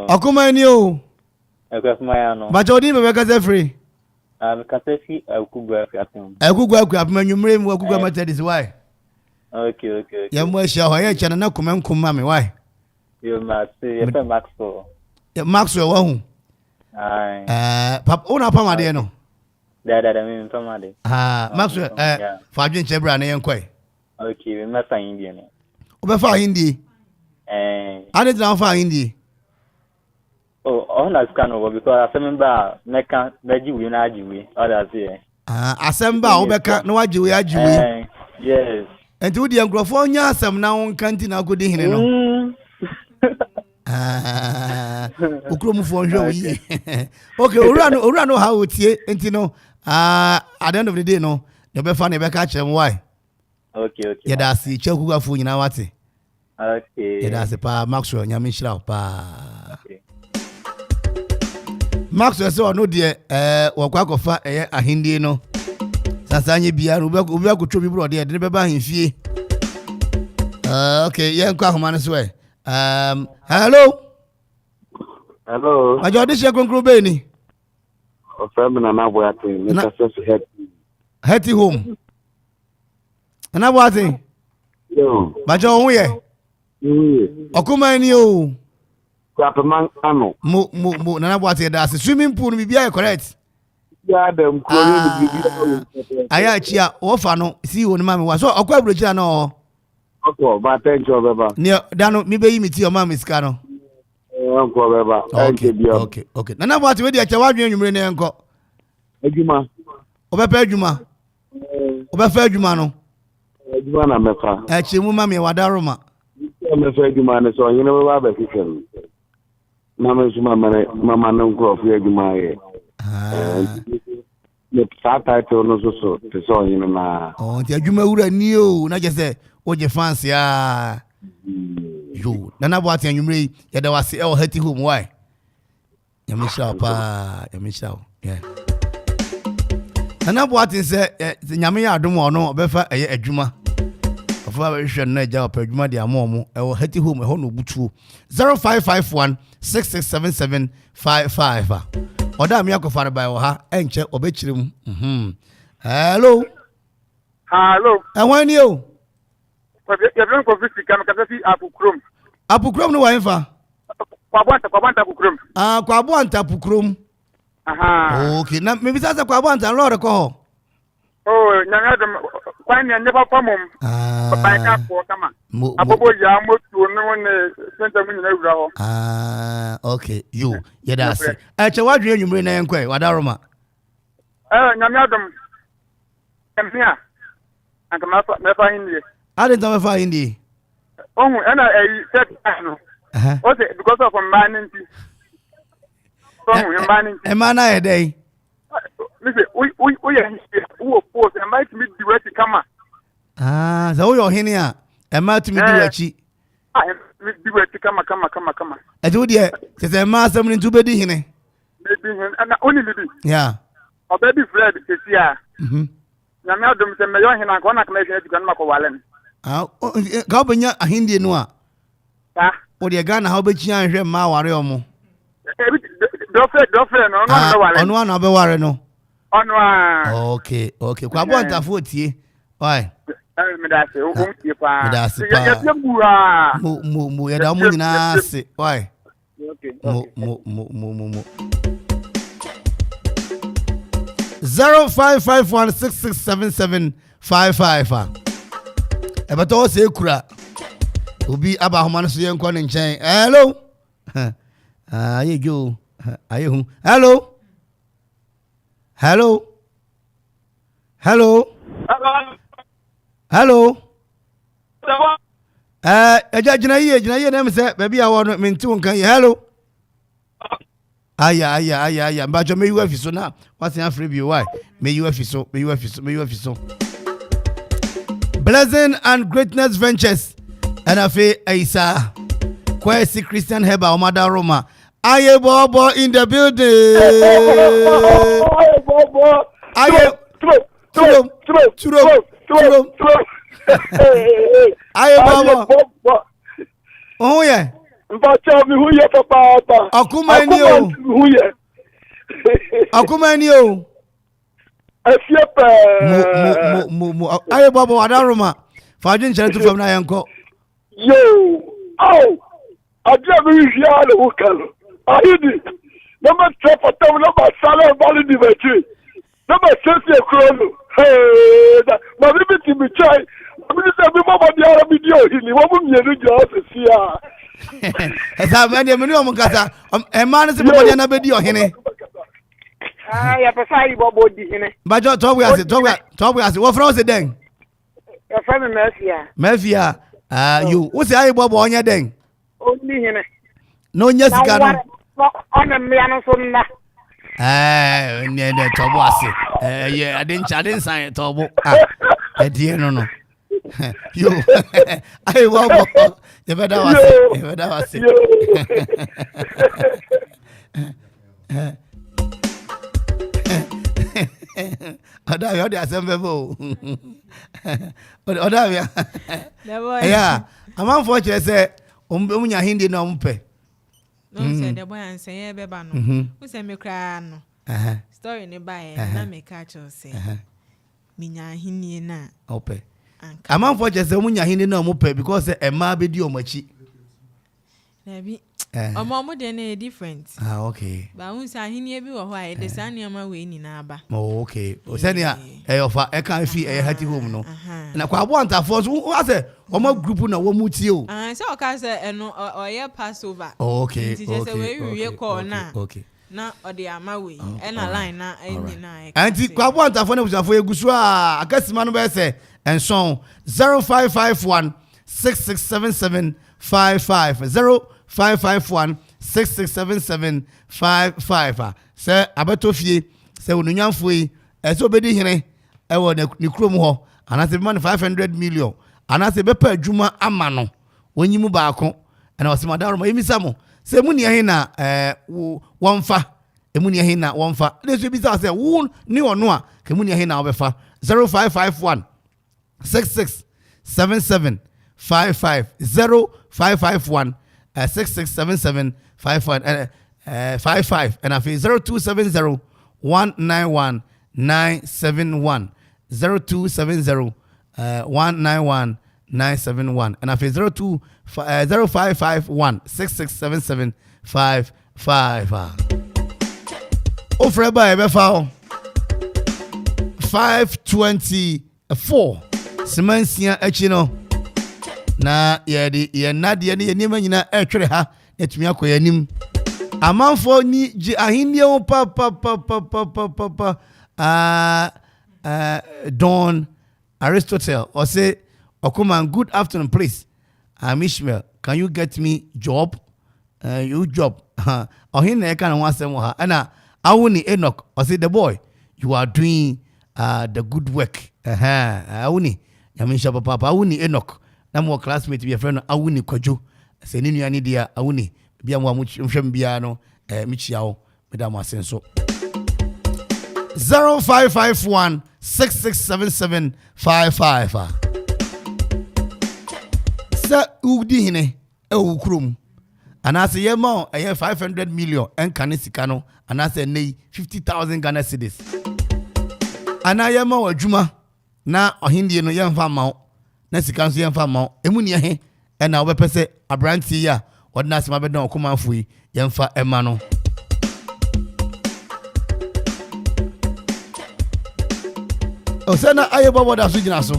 Akuma ni o. Akuma ya no. Ba jodi be ka free. Kasefi akugwa afam. Akugwa afam anwumre mu akugwa matadis why? Okay. Ya mo ahia ho ya chana na kuma nkuma me why? Yo Maxwell, ye Maxwell. Maxwell wa hu. Papa una pama de no. Da me pama de. Maxwell fa adwen chebra na yenkoi. Okay, we ma fa hindi no. Obe fa hindi. Ade na fa hindi. Oh, on as can over because I remember meka beji we na ajiwe. Others here. Asemba obeka na wajiwe ajiwe. Yes. Enti wodi enkrofo nya asem na won kanti na agodi hene no. Ukromufo nhwe yi. Okay, ora no how tie enti no at the end of the day no the be fa na be ka chem why. Okay. Yeda si chekugafo nyina wate. Okay. Yeda se pa Maxwell nyame hira pa. Okay. Maxwell se ono de wakwa akofa ahindie no. Sasanye bia obi akotwo bi bro de be ba hemfie. Okay, yeah, kwa homa so hello. Ajo de she konkro be ni. O family na boy atin, me ka so head home. Na bo atin. Yo. Bajo hu ye. Okuma ni o. Kwa man ano. Mo na bo atin da swimming pool bi bia correct. Ya dem ko ni bi. Aya chia wo fa no si wo ni ma me wa so okwa bro chia no. Okay, but thank you, Baba. Dano, me be imiti your mama is cano. Uncle Baba. Okay. Nana what we dey chawa dwen nwumre na enko. Adwuma. Obepa adwuma. Obefa adwuma no. Adwuma na mefa. Chemu mama wadaroma. Me fa adwuma ne so yene baba ba kiken. Na me suma mama no nko of adwuma ye. The title no so to so you know. Oh, the adwuma wura ni o, na je say o je fancy ah. Yo, na boat anwumre ye da wase e o hati home why? Ya me sha pa, ya me sha. Yeah. Na boat say nyame ya adom ono obefa eye adwuma. Ofa we hwe na ja opa adwuma de amomo e o hati home e ho no butuo. 0551 667755. Oda mi akofare bai wo ha enche obechirim. Hello. Hello. Enwan ni o. You don't go visit can see Akropong. Akropong no wa enfa. Kwabanta Akropong. Ah, kwabanta Akropong. Aha. Okay, na me bisa sa kwabanta lord ko ho. Oh, nyanya dem kwan nya never pamom. Bai ka ko kama. Abobo ya motu no ne center mu nyina wura ho. Ah, okay. You, ye da se. Che wadwe anwumre na yenkwe, wadaroma. Nyanya dem. Emia. Anka ma fa hindi. Ade ta fa hindi. Oh, ana set no. Okay, because of management. So, management. E mana e dey. Listen, we post and might meet the way to come. Ah, so you hini a e ma to me di wachi. Ah, meet the way to come. E do de se ma asem ni to be di hini. Maybe and only maybe. Yeah. O baby Fred is here. Na me adom se me yo hina ko na kama hina na ko walen. Ah, ga obenya ahindi no a. Ah. O de ga na ha obechi anhwe ma ware omo. Do Fred no walen. Ono na be ware no. Ono a. Okay. Kwa bo antafo tie. Why? Me da se o gon tie pa. Me da se pa. Ya bua. Mo ya da mo nyina se. Why? Okay. Mo. 0551667755. Ebato se kura. Obi aba homa no so yenko ne nchen. Hello. Aye go. Aye hu. Hello. Eja jina ye na me se baby awo no menti won kan ye. Hello. Aya. Mbajo me you afiso na. What's in Africa be why? Me you afiso. Blessing and Greatness Ventures. And afi Aisa. Quarshie Christian Heba Omada Roma. Aye bobo in the building. Aye Churo. Aye bobo. Oh yeah. Mbacha mi huye papa. Akuma ni o. Afiepe. Mo. Aye bobo wadaroma. Fajin chere tu fam na yanko. Yo. Oh. Adja mi hia le wukalo. Ayidi. Number 3 for time number sala bali di bechi. Number 6 ekrono. Hey. Ma bibi ti mi chai. Ma bibi se bi mama di ara video hili. Wo mu mienu jo sia. Esa mane menu o mukasa e ma ne se bobo dia na be di ohene. Ah ya pesa yi bobo di hene. Bajo to we ase wo fra o se den. Ya fa me Mafia. Ah you wo se ayi bobo onye den. Oni hene. No nya sika no. Ona mmea no so nna. Ne tobo ase. Ye adin san tobo. E die no. Yo. Ayi bobo. You better was it. Oda yo dey assemble. Oda ya. Yeah, I'm unfortunate say omunya hindi na ompe. No say the boy and say be ba no. Who say me cry no. Story ni ba na me catch say. Minya hindi na. Ope. I'm unfortunate say omunya hindi na ompe because e ma be di omachi. Nabi. Omo de na different. Ah okay. Ba hu say hindi bi wo ho a de san niam we ni na aba. Oh okay. O say na e ofa e kan fi e hati home no. Na kwa abo antafo so wo say omo group na wo muti o. Say o ka say eno o ye Passover. Okay. Ti say we call na. Okay. Na o de ama we e na line na enyi na e. Anti kwa abo antafo na busafo egusu a akasima no be say enson 0551 667755 0551 667755 say abeto fie say onunyanfo yi so bedi hene e wo ne krom ho anase be man 500 million anase be pa adwuma ama no wonyimu baako na o se madam ma yimisa mo se mu ne he na wonfa emu ne he na wonfa le so bisa se wo ni ono a ke mu ne he na obefa 0551 66 77 55 0551 6677 55 and I feel 0270 191 971 0270 191 971 and I feel 0551 6677 55 Ofreba ebefa 524 Semansia echino na ye nadia ne yenima nyina etwere ha etumi akoya nim amanfo ni ji ahinie o pa Don Aristotle or say Okuman, good afternoon please. I'm Ishmael, can you get me job? You job ohine kan wansem ha ana awuni Enoch or say the boy you are doing the good work awuni yamisha papa awuni Enoch na mo classmate be friend awuni Kwadwo se ni nuani dia awuni bia mo amhwem bia no michia wo medam asenso 0551 6677 55 sa ugdi hine ukrum anase yema 500 million enkane sika no anase nei 50,000 Ghana cedis ana yema adwuma na ohindie no yemfa ma na sika nso yemfa ma emu ne he na obepese abranti ya wodna sema bedon okomanfui yemfa ema no Osena ayeba boda so gina so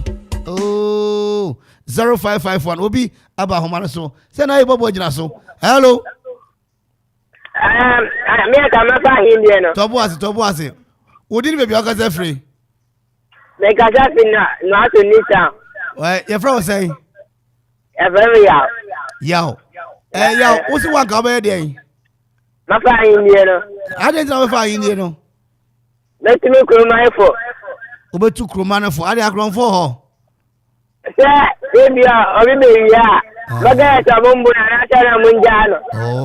0551 obi aba homano so sena ayeba boda gina so hello me ka ma fa hindi no tobo ase odini bebi akase free me ka ja fina no ato nita your friend say very yaw yaw osi wan ka ba dey ma fa hindi no ade nta ma fa hindi no let me ko my for obetu kromana fo ade akronfo ho ebia obi be ya baga ta bombo na tara munjalo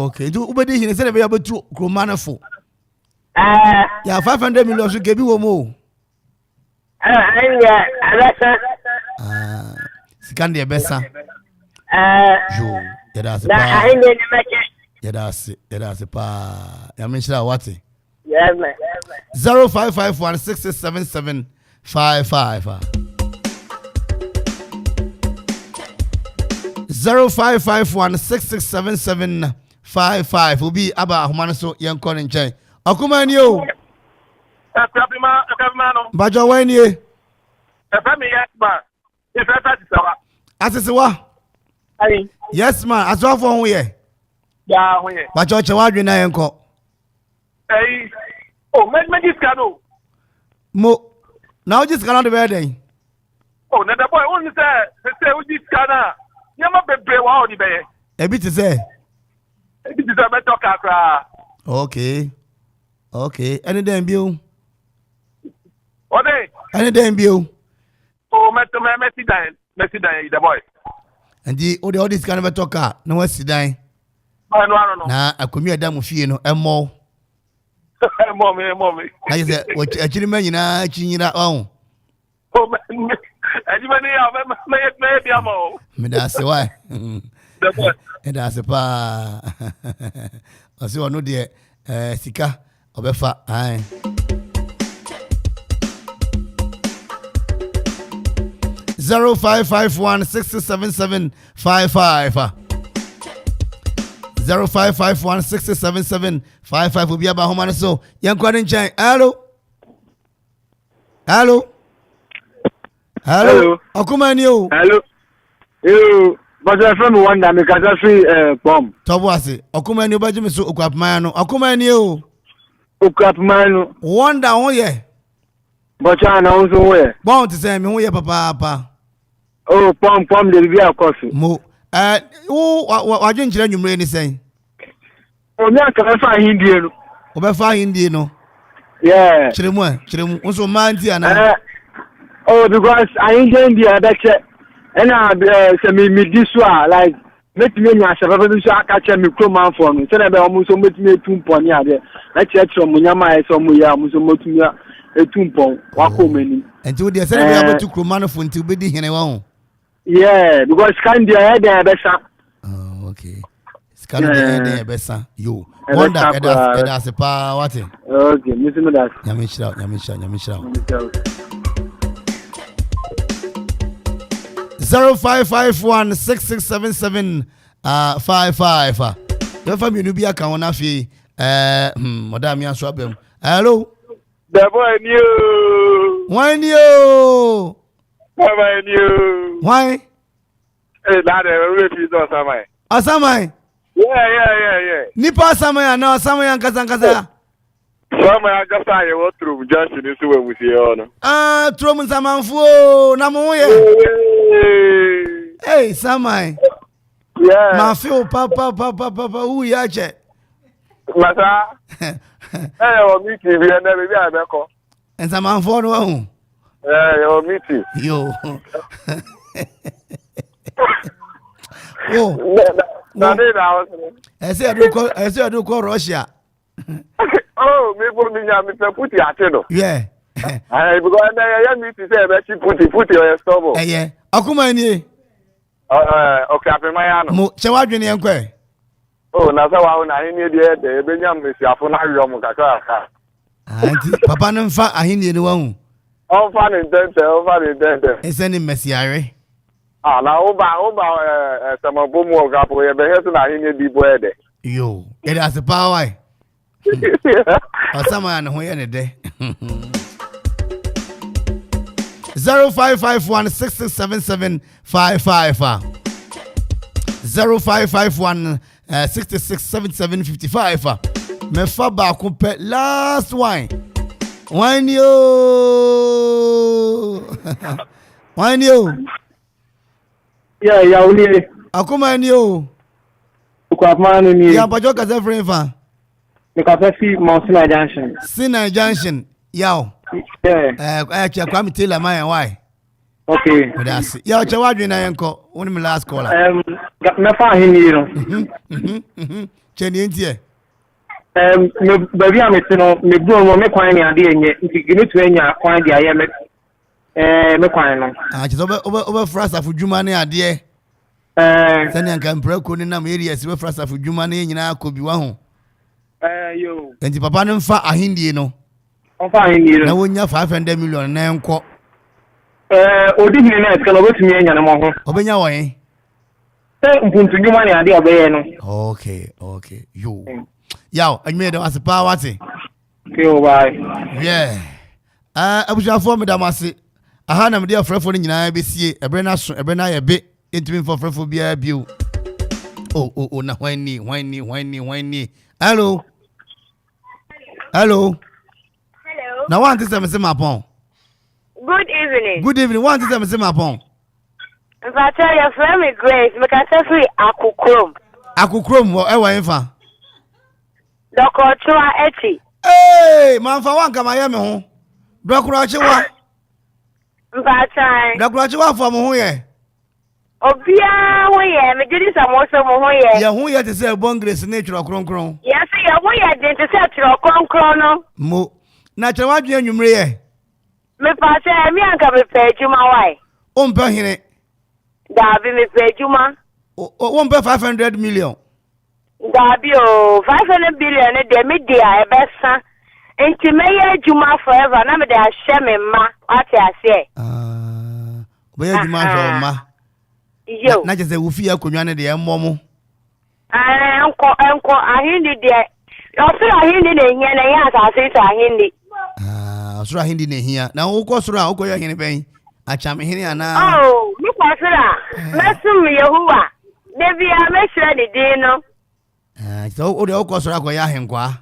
okay du ubedi hine se be ya betu kromana fo ya 500 million so gebi wo mo anya abasa sikande besa jo yada se pa na ahinde ne make yada se pa ya menshira wati yes man 0551 6677 55 0551 6677 55 will be aba ahomano so yenko ne nchen akumani o bajo wani e efemi yes ma efeta tisawa asisiwa ayi yes ma asofo ho ye ya ho ye bajo chewadwe na yenko ayi oh me discano mo now just cannot be there. Oh, na the boy only say we discana. Nyama bebre wa odi be. A bit to say. A bit to say me talk akra. Okay. Any day bill. Ode. Any day bill. Oh, me sit down the boy. And the all this kind of talker. No one sit down. No. Na akomi adam fie no emo. Mommy. I said, what actually man, chinyina on. Oh, anybody, maybe I'm all. That's why. And that's a pa. I see one no dear Sika Obefa. Aye. Zero 551 677 55 0551 677 55 will be about home so young Quadrin Chang. Hello. Okumani you. Hello. You but I from one that make us free bomb. Tobwase. Okumani you baje me so okwapmanu. Okumani you. Okwapmanu. Wonder ho ye. But I know so where. Bon to say me ho ye papa. Oh, pom the be akoso. Mo wadwenkyerɛ nwumre ni sɛn o nya ka fa hindi no o be fa hindi no Yeah. Chiremu. Also manti ana. Oh, because I enjoy the other check. And I me this one like make me nya shafa be so aka me kroman for me. Say na be omo so metumi etumpon ya de. Na check from munyama e so mo ya omo so metumi etumpon wa ko mani. Enti wo de say na be abetu kroman for nti obedi hene wa ho. Yeah, because can the head there besa. Oh, okay. Scan the head there besa. Yo. Wonder edas a pa what? Okay, listen to that. Nyamishra. 0551667755. Your family no be aka won afi madam ya so abem. Hello. The boy new. Why new? Why new? Why? Eh, that really do samai. Asamai. Yeah. Nipa asamai na asamai nkasa. Samai nkasa ye wo through junction ni so we musie ono. Trom samanfo na mo ye. Hey, samai. Yeah. Ma feel papa who ya che. Masa. O meeting bi na be abeko. En samanfo no hu. O meeting. Yo. Oh. I said I do call Russia. Oh, me put it. Yeah. I because I am to say that you put your stove. Yeah. Akuma ni. Okay, ape mayano. Mo chewa dwene enkwe. Oh, na sa wa na hini de benyam mesiafo na hwe mo kakra. Anti papa no mfa ahini ni wa hu. On fa ni dente. Eseni mesiare. Na oba samabo mu ogapo ye be hetu na hini di bo ede. Yo, it has a power. Asama na ho ye ne de. 0551667755 0551667755 me fa ba ko pe last wine yo yeah uli akuma ni yo kwa manu ni ya bajo ka se free fa me ka se fi Mount Sinai Junction yaw yeah kwa mi tell my why okay that's ya che wadwe na yenko woni me last caller me fa hini no cheni entie me baby ametino me bu mo me kwan ni ade enye nti gini tu enya kwan dia ye me kwan no che obe frasa fu djuma ne ade sani anka mprako ni na area si we frasa fu djuma ne nyina akobi wa ho yo enti papa no mfa ahindie no na wonya 500 million na enko odi hini na etka no betumi enya ne mo ho obenya wo yen mpuntu djuma ne ade obeye no okay yo yaw anyi de asipa wate okay bye yeah abuja for me da mase aha na me de afrefo ni nyina besie ebre na so ebre na ye be intimi for afrefo bia biu oh na wani hello na want to say me mapon Good evening. Want to say me mapon If I tell your friend me Grace, me can say free Akropong wo ewa enfa Dr. Chua Eti. Hey, manfa wanka maye me ho. Dr. Chua. Mbatai. Dr. Chua for mo ho ye. Obia wo ye, me didi samoso mo ho ye. Ya ho ye te say bon grace nature kronkron. Ya say ya wo ye de te say tro kronkron no. Mo. Na twa wadwe anwumre ye. Me pa say me anka me pe adwuma wai. O mpa hene. Da bi me pe adwuma. O mpa 500 million. Dabi o 500 billion de me dia ebesa enti me ye juma forever na me de ahye me ma ati ase be ye juma so ma yo na je se wo fi akonwa ne de emmo enko ahindi de ofira ahindi ne hia na ya asase ta ahindi osura ahindi ne hia na wo ko sura wo ko ye hene ben acham hene ana mi ko sura mesum yehuwa devia me sura de din no so o de o ko sura ko ya henkwa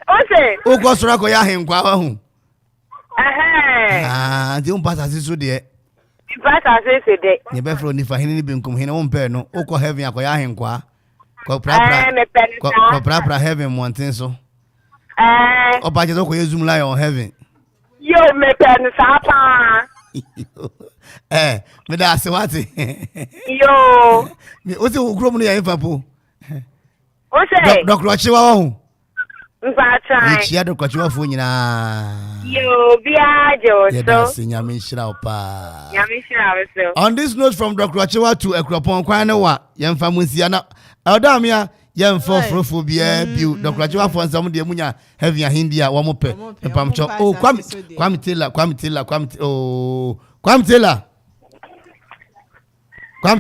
Ose o ko sura ko ya henkwa wa hu di un pasa si so de pasa se de ni be fro ni fa hini bi nkum hini won pe no o ko heaven ko ya henkwa ko pra heaven mountain so Oba just go Zoom live on heaven. Yo, me pen sapa. Me da se what? Yo. Me o se ogro mu ya infa po. O se. Dr. Achiwa ho. Mfa try. Ni chia Dr. Achiwa fo nyina. Yo, bia jo. Yeah, that's nyame nhira opa. Nyame nhira so. On this note from Dr. Achiwa to Akropong kwan ne wa yemfa munsia na Odamia yemfa frofo bia biu Dr. Achiwa fo nsam de munya heavy ahindia wo mo pe pamcho. Oh, Kwame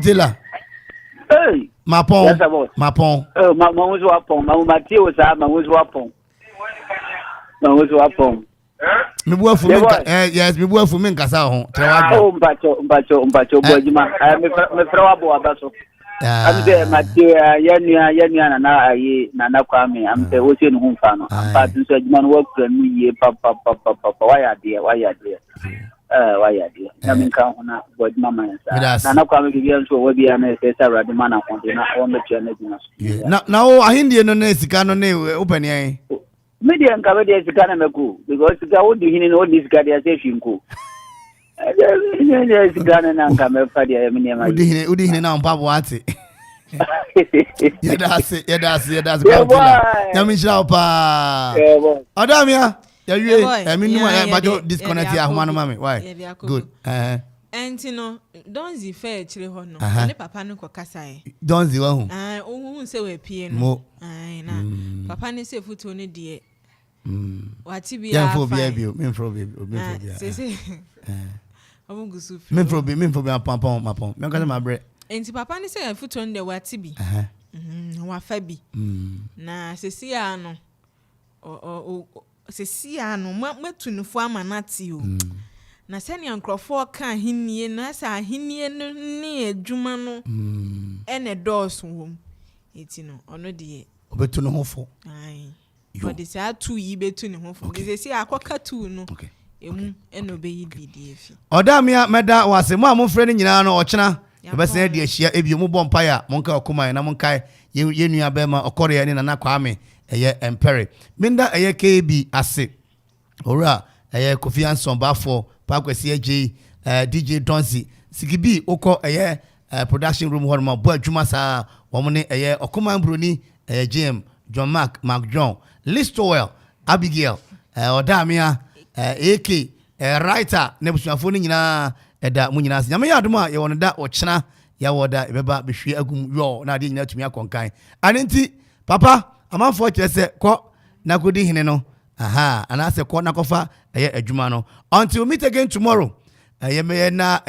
Taylor. Hey. Mapon. Yes, about. Mapon. Oh, Mamuzu Wapon. Matthew sa Mamuzu Wapon. Me bua fu men yes, me bua fu men kasa ho. Oh, mpacho bojima. Me frawa bo abaso. I'm there, Matthew, Yanya, na Kwame. I'm the ocean home fan. But you said man work for me, papa, why are dear? Why are dear? I mean, count on what Mamma is. Nana Kwame begins to what be an essay, man, on the channel. Now, I Indian no Nesicano open ye. Media and cover the Sicanaku, because I would be in all this guardian cool. Yes, Ghana and come for the Eminem. Udin now, Papa Wati. Yeah, that's Yamisha Pa. Adamia, I mean, you disconnect your human mammy. Why? Good. And you know, don't see fair chili hono. And papa no kokasai. Don't see one. Oh, say we piano. Aye, na. Papa ne say foot on dear. Wati be ya for baby, men for baby, say. Men for papa mapon. Men ka ma bre. Enti papa ne say foot on the wati bi. Wa fa bi. Na sesia no. O sesia no matu no fo amanati o. Na sani ankrofo ka hinnie na sa hinnie no ne adwuma no ene dose wo. Enti no ono de obetu no hofo. Ai. For the say 2 yi betu ne hofo. They say akoka 2 no. Okay. Emu eno be yi BDF. Odamia meda wase mo amofre ne nyina no ochena. Ebese de ahia ebio mo bompa ya monka okoma na monka yenua be ma okore ne na Kwame eye empere. Minda eye KB ase. Ora eye Kofi Anson bafo Pakwesi AJ DJ Donzi Sigibi oko eye production room horma bo adwuma sa wo ne eye okoma broni GM John Mark John Listowell Abigail Odamia AK writer nebusuafo ni nyina eda mu nyina nyame ya adoma ye won da ochena ya woda ebeba behwe agum yo na ade nyina tumi akonkan anenti papa amanfo kyerese ko na kodi hene no anase ko na kofa eye adwuma no until we meet again tomorrow ye na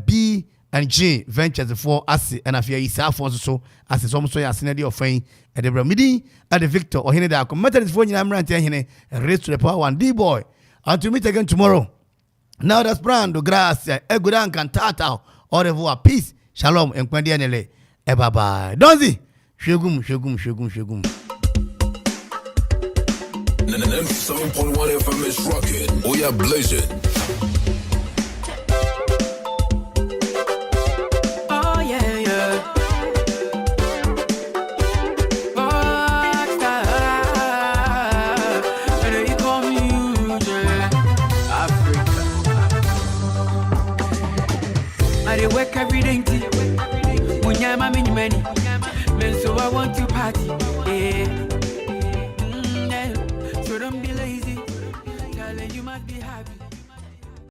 B and G Ventures for ase and afia isa for so ase so so ya sene de ofan e de bramidi at the Victor or hene da ko methodist for nyina mrante hene raise to the power one D boy until we meet again tomorrow. Now that's brando gracias egudan cantata au revoir peace shalom enkwandi enele bye bye donzi shegum 7.1 FM is rocking. Oh yeah, blazing. Oh yeah, yeah. And you call me Africa. I work every day. Munyama many many. So I want to party. Yeah. So don't be lazy, darling, you must be happy.